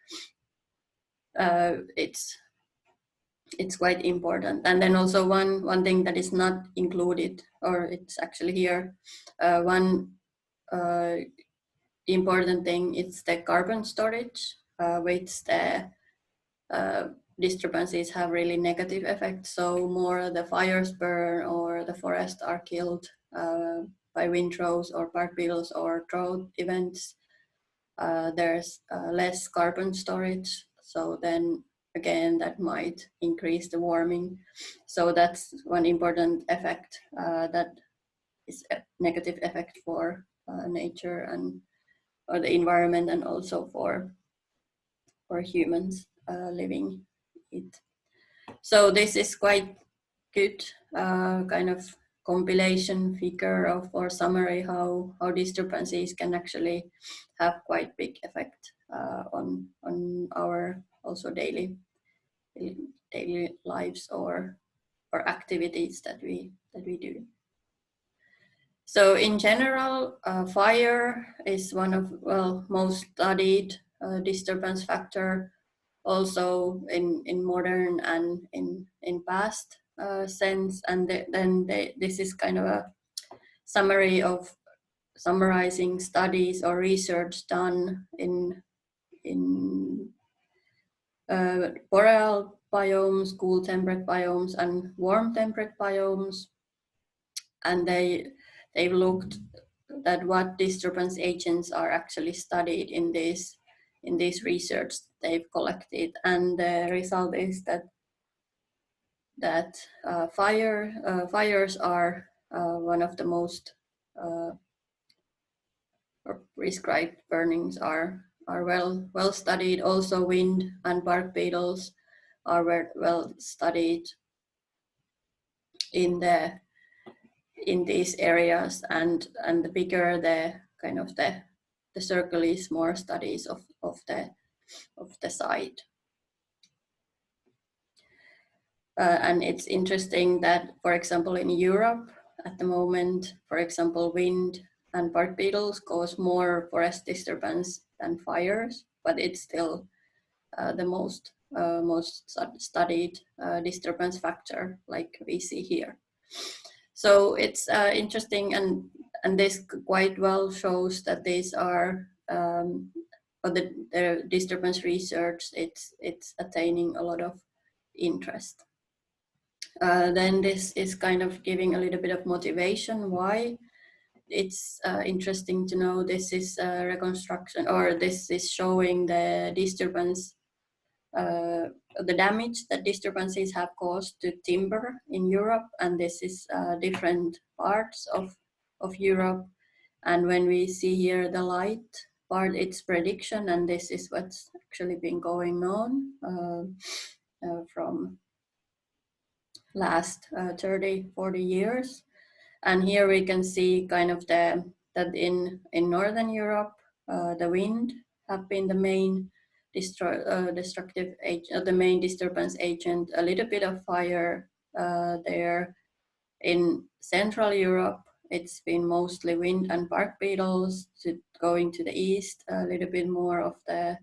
It's it's quite important. And then also one thing that is not included, or it's actually here, one important thing is the carbon storage, which the disturbances have really negative effects. So more the fires burn or the forests are killed by windrows or bark beetles or drought events, there's less carbon storage. So then again, that might increase the warming. So that's one important effect that is a negative effect for nature and or the environment, and also for humans living it. So this is quite good kind of compilation figure of or summary how disturbances can actually have quite big effect on our also daily lives or activities that we do. So in general, fire is one of most studied disturbance factor, also in modern and in past sense. And this is kind of a summary of summarizing studies or research done in boreal biomes, cool temperate biomes, and warm temperate biomes. And they've looked at what disturbance agents are actually studied in this research they've collected, and the result is that fires are one of the most or prescribed burnings are well studied. Also, wind and bark beetles are well studied in these areas, and the bigger the kind of the circle is, more studies of the site. And it's interesting that, for example, in Europe at the moment, for example, wind and bark beetles cause more forest disturbance than fires, but it's still the most studied disturbance factor, like we see here. So it's interesting, and this quite well shows that these are the disturbance research. It's attaining a lot of interest. Then this is kind of giving a little bit of motivation why it's interesting to know. This is reconstruction, or this is showing the disturbance, the damage that disturbances have caused to timber in Europe, and this is different parts of Europe. And when we see here the light part, it's prediction, and this is what's actually been going on from last 30-40 years. And here we can see kind of that in Northern Europe, the wind have been the main destructive agent, the main disturbance agent. A little bit of fire there. In Central Europe, it's been mostly wind and bark beetles. Going to the east, a little bit more of the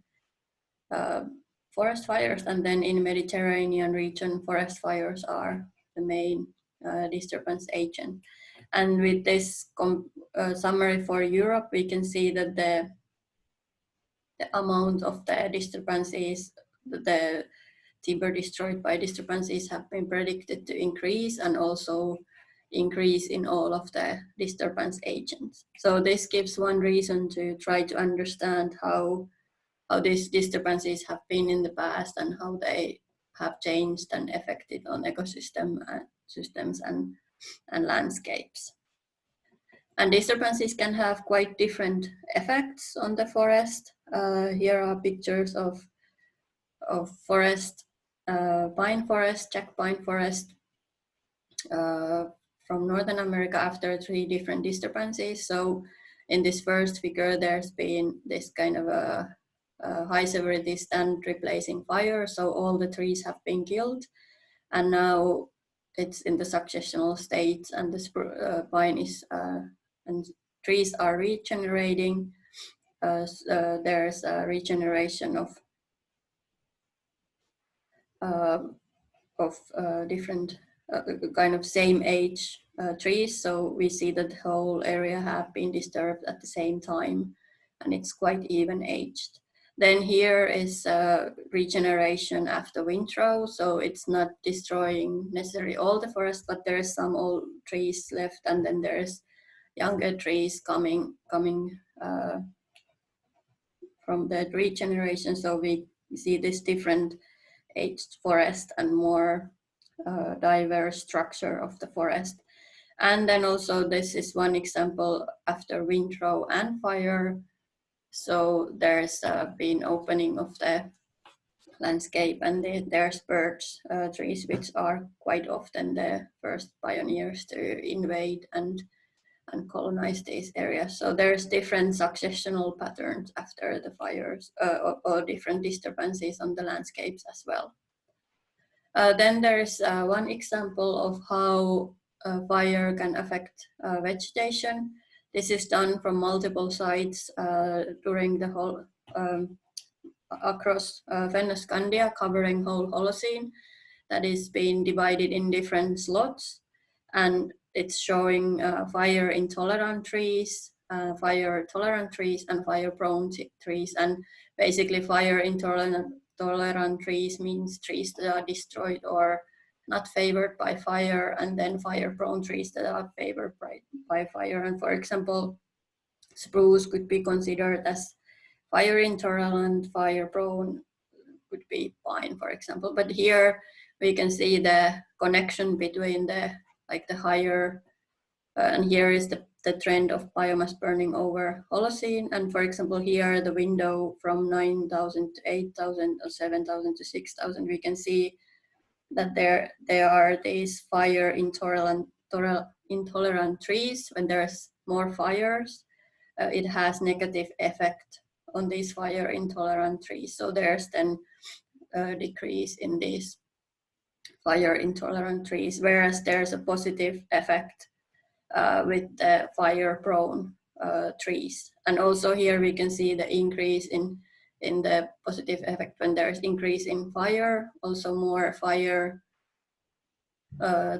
forest fires, and then in Mediterranean region, forest fires are the main disturbance agent. And with this summary for Europe, we can see that the amount of the disturbances, the timber destroyed by disturbances, have been predicted to increase, and also increase in all of the disturbance agents. So this gives one reason to try to understand how these disturbances have been in the past, and how they have changed and affected on ecosystem systems and landscapes. And disturbances can have quite different effects on the forest. Here are pictures of forest, pine forest, jack pine forest from Northern America after 3 different disturbances. So in this first figure, there's been this kind of a high severity stand replacing fire. So all the trees have been killed, and now it's in the successional state, and the pine is and trees are regenerating. There's a regeneration of different kind of same age trees. So we see that the whole area have been disturbed at the same time, and it's quite even aged. Then here is regeneration after windrow. So it's not destroying necessarily all the forest, but there is some old trees left, and then there's younger trees coming from the regeneration. So we see this different aged forest and more diverse structure of the forest. And then also this is one example after windrow and fire. So there's been opening of the landscape, and there's birds, trees, which are quite often the first pioneers to invade and colonize these areas. So there's different successional patterns after the fires or different disturbances on the landscapes as well. Then there's one example of how fire can affect vegetation. This is done from multiple sites during the whole across Fennoscandia, covering whole Holocene. That is being divided in different slots, and it's showing fire intolerant trees, fire tolerant trees, and fire prone trees. And basically, fire intolerant trees means trees that are destroyed or not favored by fire, and then fire prone trees that are favored by fire. And for example, spruce could be considered as fire intolerant, fire prone would be pine, for example. But here we can see the connection between the higher, and here is the trend of biomass burning over Holocene. And for example, here the window from 9,000 to 8,000 or 7,000 to 6,000, we can see that there are these fire intolerant trees. When there's more fires, it has negative effect on these fire intolerant trees. So there's then a decrease in these fire intolerant trees, whereas there's a positive effect with the fire prone trees. And also here we can see the increase in the positive effect when there's increase in fire, also more fire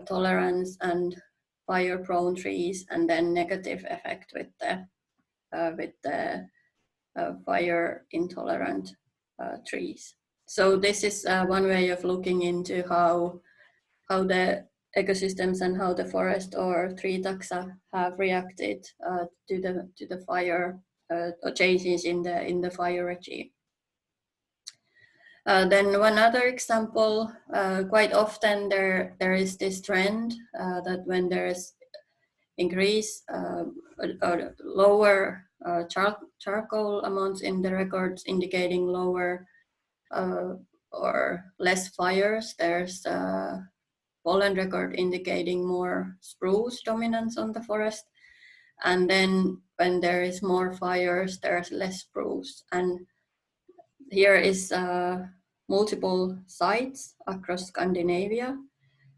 tolerance and fire prone trees, and then negative effect with the fire intolerant trees. So this is one way of looking into how the ecosystems and how the forest or tree taxa have reacted to the fire or changes in the fire regime. Then one other example, quite often there is this trend that when there is increase or lower charcoal amounts in the records indicating lower or less fires, there's pollen record indicating more spruce dominance on the forest. And then when there is more fires, there's less spruce. And here is multiple sites across Scandinavia.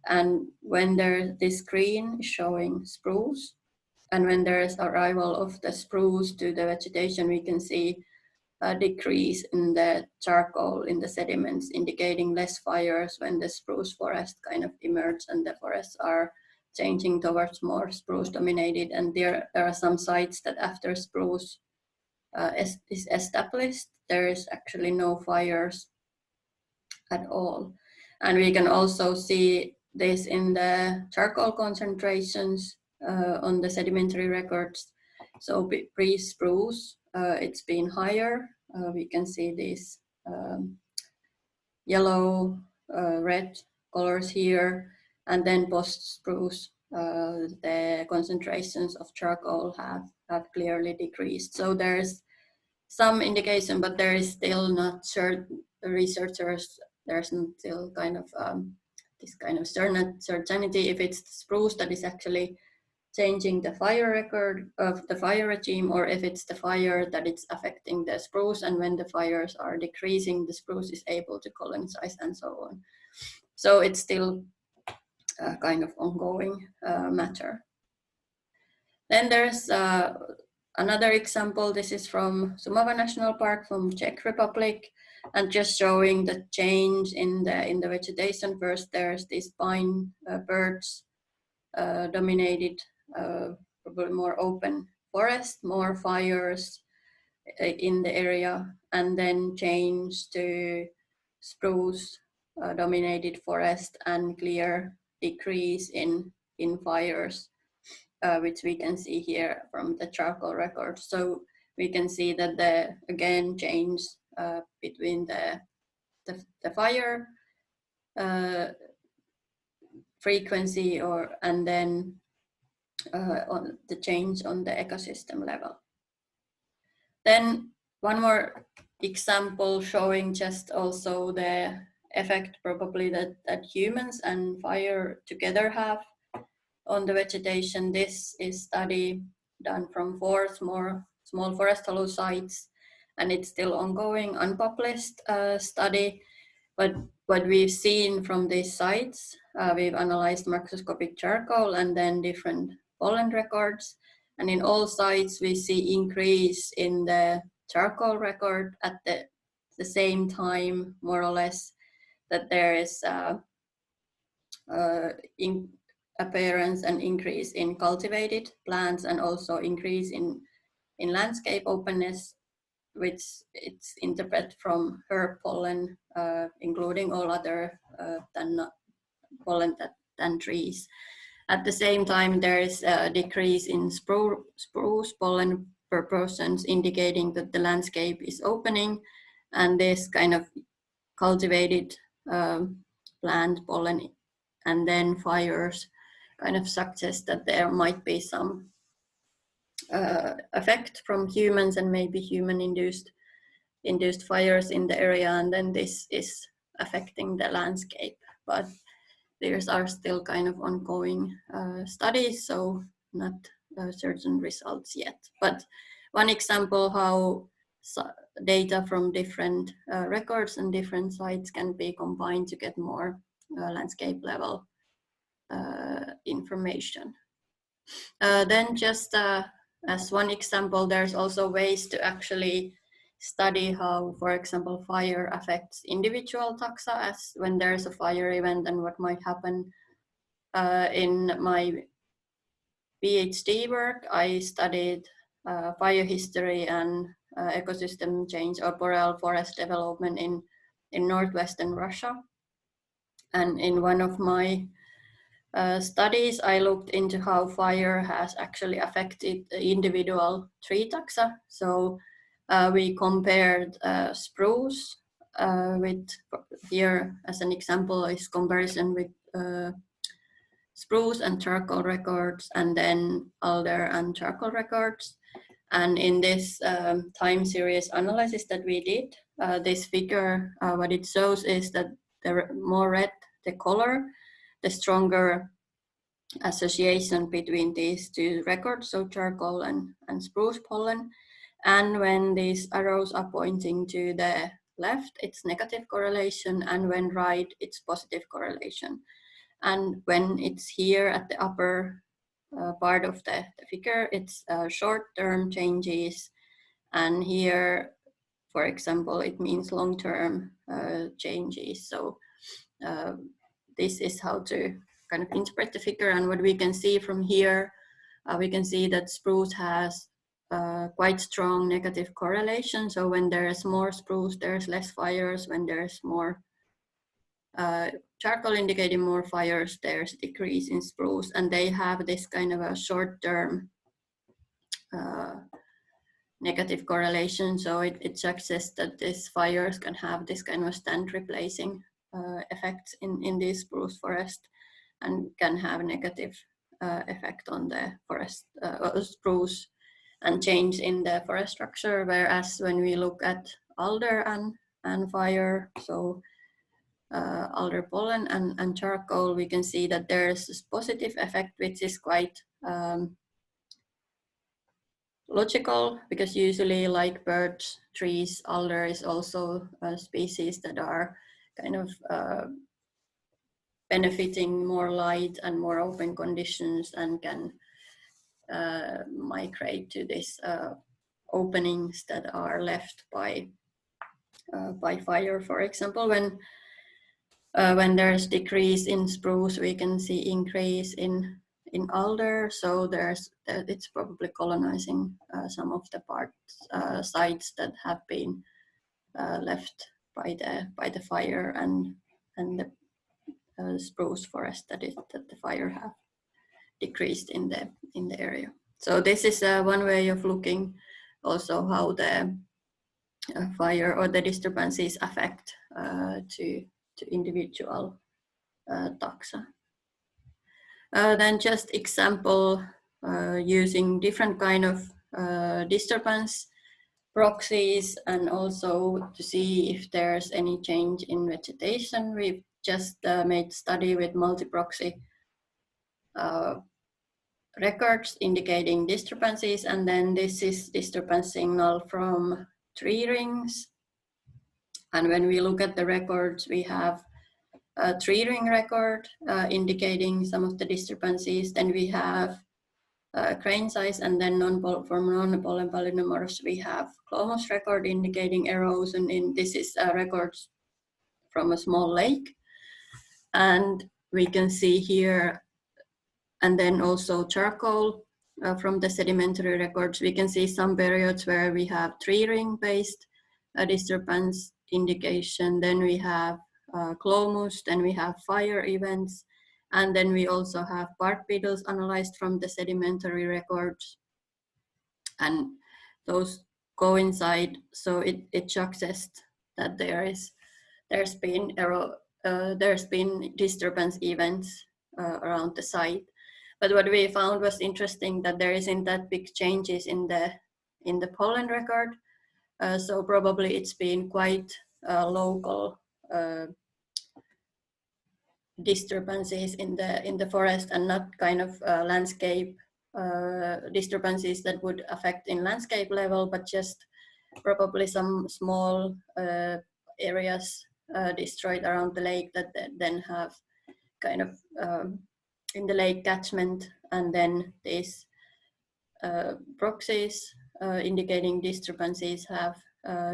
And when there's this green showing spruce, and when there is arrival of the spruce to the vegetation, we can see a decrease in the charcoal in the sediments, indicating less fires when the spruce forest kind of emerge and the forests are changing towards more spruce dominated. And there are some sites that after spruce is established, there is actually no fires at all. And we can also see this in the charcoal concentrations on the sedimentary records. So pre-spruce, it's been higher. We can see these yellow, red colors here. And then post-spruce, the concentrations of charcoal have clearly decreased. So there's some indication, but there is still not certain researchers, there's still kind of this kind of certainty if it's the spruce that is actually changing the fire record of the fire regime, or if it's the fire that it's affecting the spruce, and when the fires are decreasing, the spruce is able to colonize and so on. So it's still a kind of ongoing matter. Then there's another example. This is from Šumava National Park from Czech Republic. and just showing the change in the vegetation. First, there's these pine birds dominated, probably more open forest, more fires in the area, and then change to spruce dominated forest and clear decrease in fires, which we can see here from the charcoal record. So we can see that the again change between the fire frequency and then on the change on the ecosystem level. Then one more example showing just also the effect probably that humans and fire together have on the vegetation. This is study done from 4 small forest hollow sites, and it's still ongoing, unpublished study. But what we've seen from these sites, we've analyzed macroscopic charcoal and then different pollen records. And in all sites, we see increase in the charcoal record at the same time, more or less, that there is in appearance and increase in cultivated plants and also increase in landscape openness, which it's interpreted from herb pollen, including all other pollen than trees. At the same time, there is a decrease in spruce pollen proportions, indicating that the landscape is opening, and this kind of cultivated plant pollen and then fires kind of suggest that there might be some effect from humans and maybe human-induced fires in the area, and then this is affecting the landscape. But these are still kind of ongoing studies, so not certain results yet. But one example how data from different records and different sites can be combined to get more landscape level information. Then just as one example, there's also ways to actually study how, for example, fire affects individual taxa, as when there's a fire event and what might happen. In my PhD work, I studied fire history and ecosystem change or boreal forest development in northwestern Russia. And in one of my studies, I looked into how fire has actually affected the individual tree taxa. So we compared spruce with, here as an example is comparison with spruce and charcoal records, and then alder and charcoal records. And in this time series analysis that we did, this figure, what it shows is that the more red the color, the stronger association between these two records, so charcoal and spruce pollen. And when these arrows are pointing to the left, it's negative correlation, and when right, it's positive correlation. And when it's here at the upper part of the figure, it's short-term changes. And here, for example, it means long-term changes. So this is how to kind of interpret the figure. And what we can see from here, we can see that spruce has quite strong negative correlation. So when there's more spruce, there's less fires. When there's more charcoal indicating more fires, there's a decrease in spruce, and they have this kind of a short-term negative correlation. So it suggests that these fires can have this kind of stand replacing effects in this spruce forest and can have negative effect on the forest spruce and change in the forest structure. Whereas when we look at alder and fire, so alder pollen and charcoal, we can see that there's this positive effect, which is quite logical, because usually, like birds, trees, alder is also a species that are kind of benefiting more light and more open conditions and can migrate to these openings that are left by by fire. For example, when there's decrease in spruce, we can see increase in alder. So it's probably colonizing some of the sites that have been left by the fire and the spruce forest that the fire have decreased in the area. So this is one way of looking also how the fire or the disturbances affect to individual taxa. Then just example using different kind of disturbance proxies, and also to see if there's any change in vegetation. We've just made study with multi-proxy records indicating disturbances, and then this is disturbance signal from tree rings. And when we look at the records, we have a tree ring record indicating some of the disturbances. Then we have grain size, and then from non-pollen palynomorphs, we have Clomus record indicating erosion. This is records from a small lake. And we can see here, and then also charcoal from the sedimentary records, we can see some periods where we have tree ring based disturbance indication. Then we have Clomus, then we have fire events, and then we also have bark beetles analyzed from the sedimentary records, and those coincide. So it suggests that there's been disturbance events around the site. But what we found was interesting, that there isn't that big changes in the pollen record. So probably it's been quite local disturbances in the forest, and not kind of landscape disturbances that would affect in landscape level, but just probably some small areas destroyed around the lake that then have kind of in the lake catchment, and then these proxies indicating disturbances have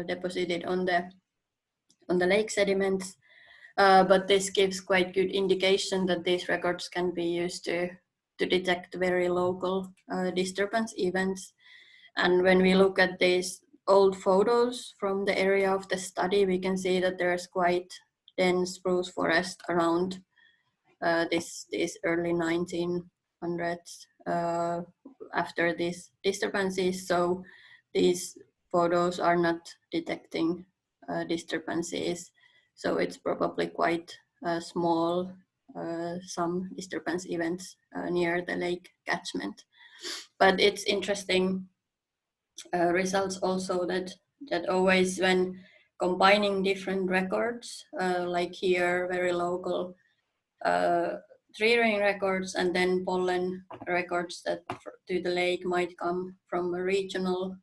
deposited on the lake sediments. But this gives quite good indication that these records can be used to detect very local disturbance events. And when we look at these old photos from the area of the study, we can see that there's quite dense spruce forest around these early 1900s after these disturbances. So these photos are not detecting disturbances. So it's probably quite small, some disturbance events near the lake catchment. But it's interesting results also that always when combining different records, like here, very local tree ring records, and then pollen records that to the lake might come from a regional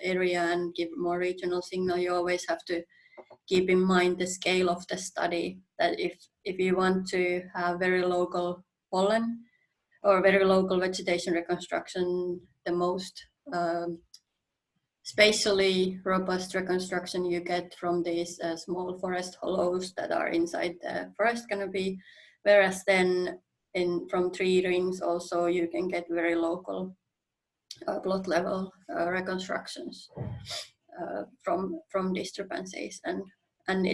area and give more regional signal, you always have to keep in mind the scale of the study, that if you want to have very local pollen or very local vegetation reconstruction, the most spatially robust reconstruction you get from these small forest hollows that are inside the forest canopy, whereas then from tree rings also you can get very local plot level reconstructions from disturbances, and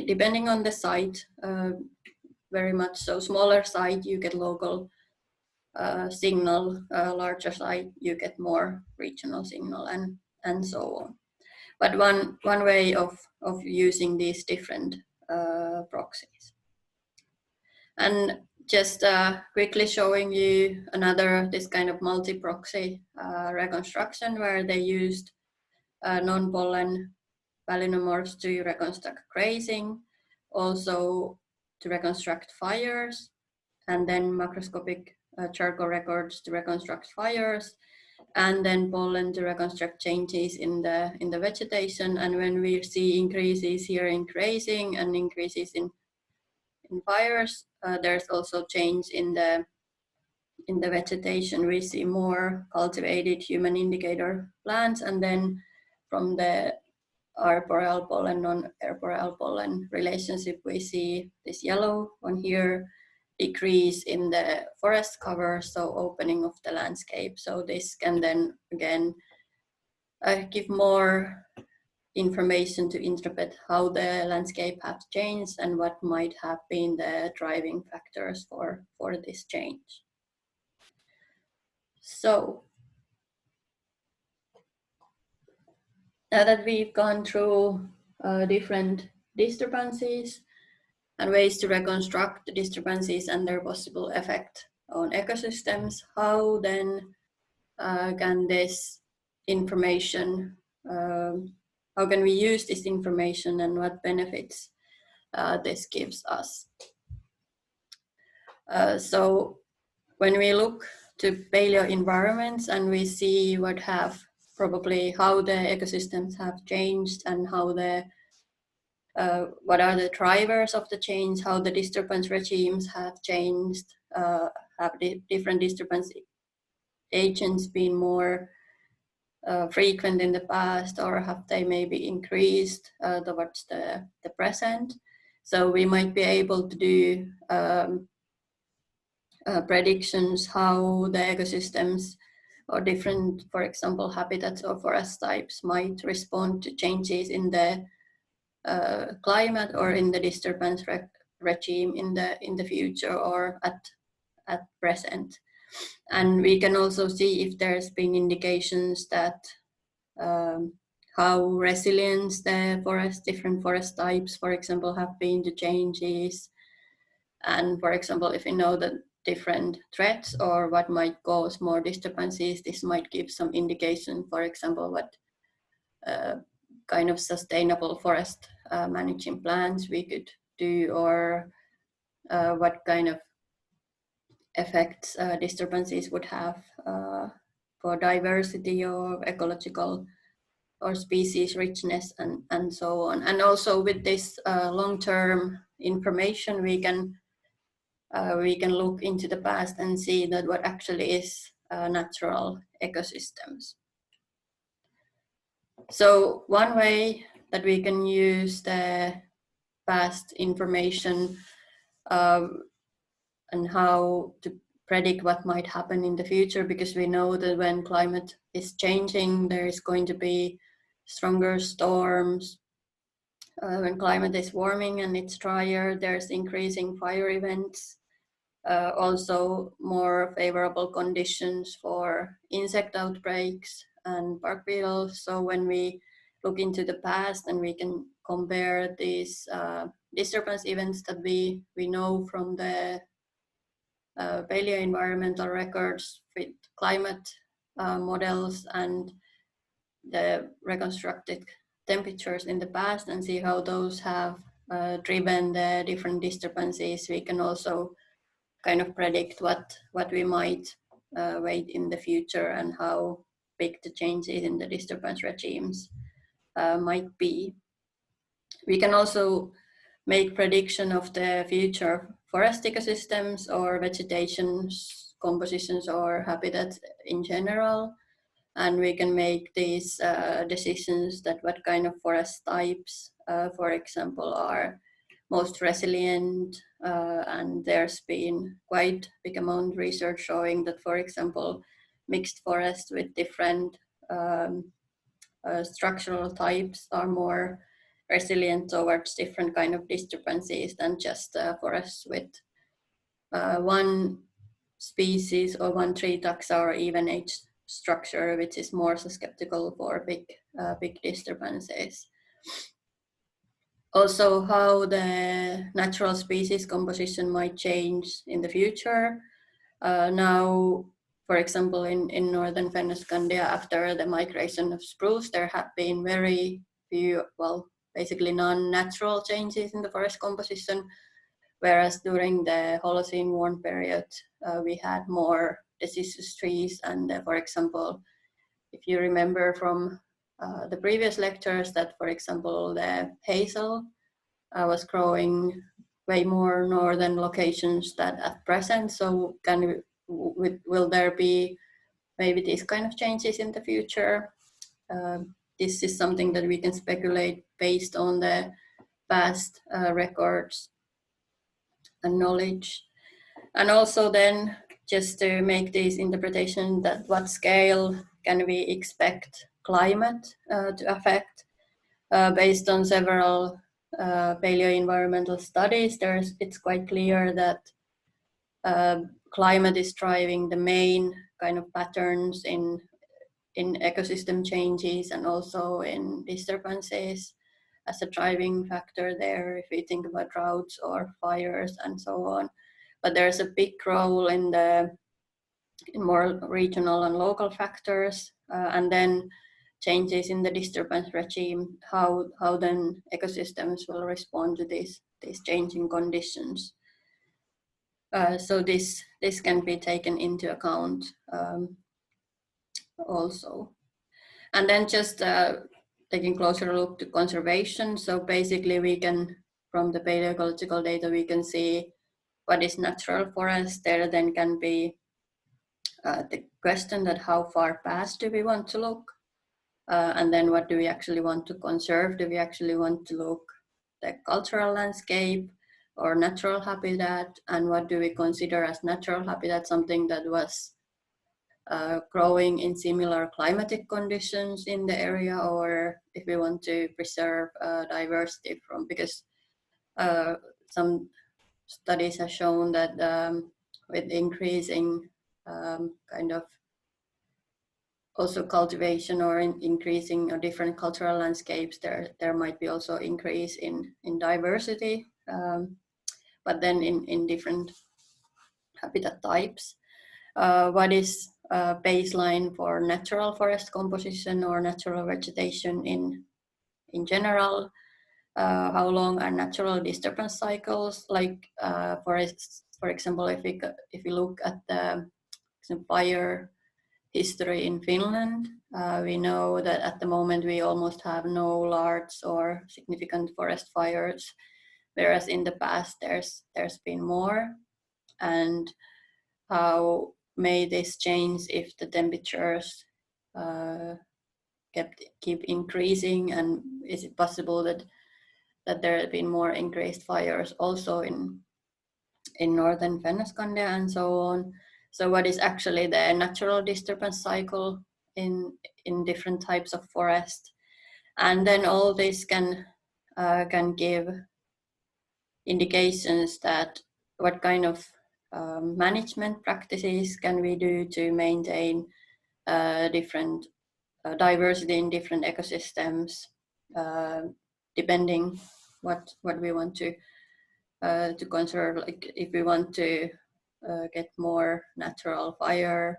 depending on the site, very much so. Smaller site you get local signal, larger site you get more regional signal, and so on. But one way of using these different proxies. And just quickly showing you another this kind of multi-proxy reconstruction where they used non-pollen palynomorphs to reconstruct grazing, also to reconstruct fires, and then macroscopic charcoal records to reconstruct fires, and then pollen to reconstruct changes in the vegetation. And when we see increases here in grazing and increases in fires, there's also change in the vegetation. We see more cultivated human indicator plants, and then from the arboreal pollen, non-arboreal pollen relationship, we see this yellow one here, decrease in the forest cover, so opening of the landscape. So this can then again give more information to interpret how the landscape has changed and what might have been the driving factors for this change. So now that we've gone through different disturbances and ways to reconstruct the disturbances and their possible effect on ecosystems, how then can this information, how can we use this information and what benefits this gives us? So when we look to paleo environments and we see what have probably how the ecosystems have changed and how the what are the drivers of the change, how the disturbance regimes have changed, have different disturbance agents been more frequent in the past, or have they maybe increased towards the present? So we might be able to do predictions how the ecosystems or different, for example, habitats or forest types might respond to changes in the climate or in the disturbance regime in the future or at present. And we can also see if there's been indications that how resilient the different forest types, for example, have been to changes. And for example, if we know that different threats or what might cause more disturbances, this might give some indication, for example, what kind of sustainable forest managing plans we could do, or what kind of effects disturbances would have for diversity or ecological or species richness and so on. And also with this long-term information, we can look into the past and see that what actually is natural ecosystems. So one way that we can use the past information and how to predict what might happen in the future, because we know that when climate is changing, there is going to be stronger storms. When climate is warming and it's drier, there's increasing fire events. Also more favorable conditions for insect outbreaks and bark beetles. So when we look into the past and we can compare these disturbance events that we know from the paleoenvironmental records with climate models and the reconstructed temperatures in the past, and see how those have driven the different disturbances, we can also kind of predict what we might wait in the future and how big the changes in the disturbance regimes might be. We can also make prediction of the future forest ecosystems or vegetation compositions or habitats in general. And we can make these decisions that what kind of forest types, for example, are most resilient. And there's been quite big amount of research showing that, for example, mixed forests with different structural types are more resilient towards different kind of disturbances than just forests with one species or one tree taxa or even age structure, which is more susceptible for big disturbances. Also, how the natural species composition might change in the future. Now, for example, in northern Fennoscandia, after the migration of spruce, there have been very few, well, basically non-natural changes in the forest composition, whereas during the Holocene warm period, we had more deciduous trees. And for example, if you remember from the previous lectures that, for example, the hazel was growing way more northern locations than at present. So will there be maybe these kind of changes in the future? this is something that we can speculate based on the past records and knowledge. And also then just to make this interpretation that what scale can we expect climate to affect based on several paleo-environmental studies, it's quite clear that climate is driving the main kind of patterns in ecosystem changes and also in disturbances as a driving factor there, if we think about droughts or fires and so on. But there's a big role in more regional and local factors, and then changes in the disturbance regime, how then ecosystems will respond to these changing conditions. So this can be taken into account also. And then just taking a closer look to conservation. So basically we can, from the paleoecological data, we can see what is natural forest. There then can be the question that how far past do we want to look? And then what do we actually want to conserve? Do we actually want to look the cultural landscape or natural habitat? And what do we consider as natural habitat? Something that was growing in similar climatic conditions in the area, or if we want to preserve diversity from, because some studies have shown that with increasing kind of also cultivation or increasing different cultural landscapes, there might be also increase in diversity, but then in different habitat types. What is baseline for natural forest composition or natural vegetation in general? How long are natural disturbance cycles? Like for example, if we look at the fire history in Finland, we know that at the moment we almost have no large or significant forest fires, whereas in the past there's been more. And how may this change if the temperatures keep increasing, and is it possible that there have been more increased fires also in northern Fennoscandia and so on? So what is actually the natural disturbance cycle in different types of forest? And then all this can give indications that what kind of management practices can we do to maintain different diversity in different ecosystems, depending what we want to conserve. Like if we want to get more natural fire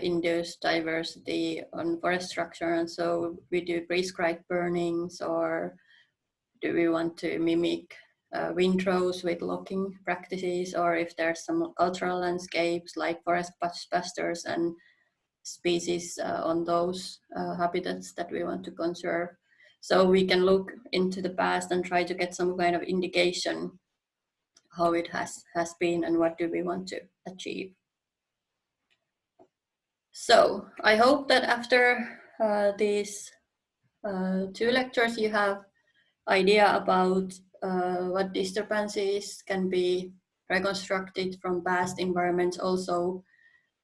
induced diversity on forest structure, and so we do prescribed burnings, or do we want to mimic windrows with logging practices, or if there's some cultural landscapes like forest pastures and species on those habitats that we want to conserve. So we can look into the past and try to get some kind of indication how it has been and what do we want to achieve. So I hope that after these 2 lectures you have idea about what disturbances can be reconstructed from past environments, also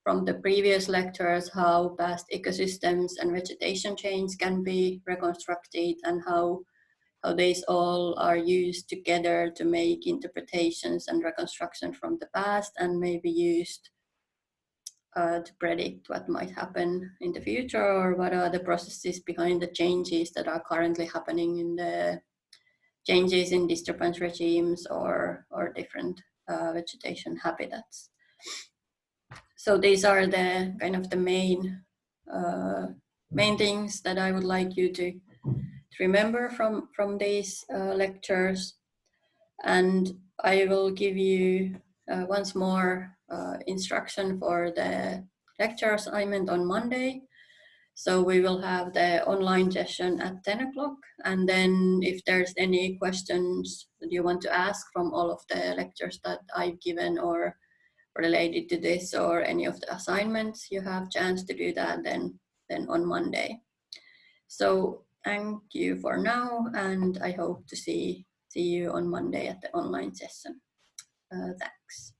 from the previous lectures, how past ecosystems and vegetation change can be reconstructed, and how these all are used together to make interpretations and reconstruction from the past, and maybe used to predict what might happen in the future, or what are the processes behind the changes that are currently happening in the changes in disturbance regimes or different vegetation habitats. So these are the kind of the main things that I would like you to remember from these lectures. And I will give you once more instruction for the lecture assignment on Monday. So we will have the online session at 10 o'clock. And then if there's any questions that you want to ask from all of the lectures that I've given or related to this or any of the assignments, you have chance to do that then on Monday. So thank you for now, and I hope to see you on Monday at the online session. Thanks.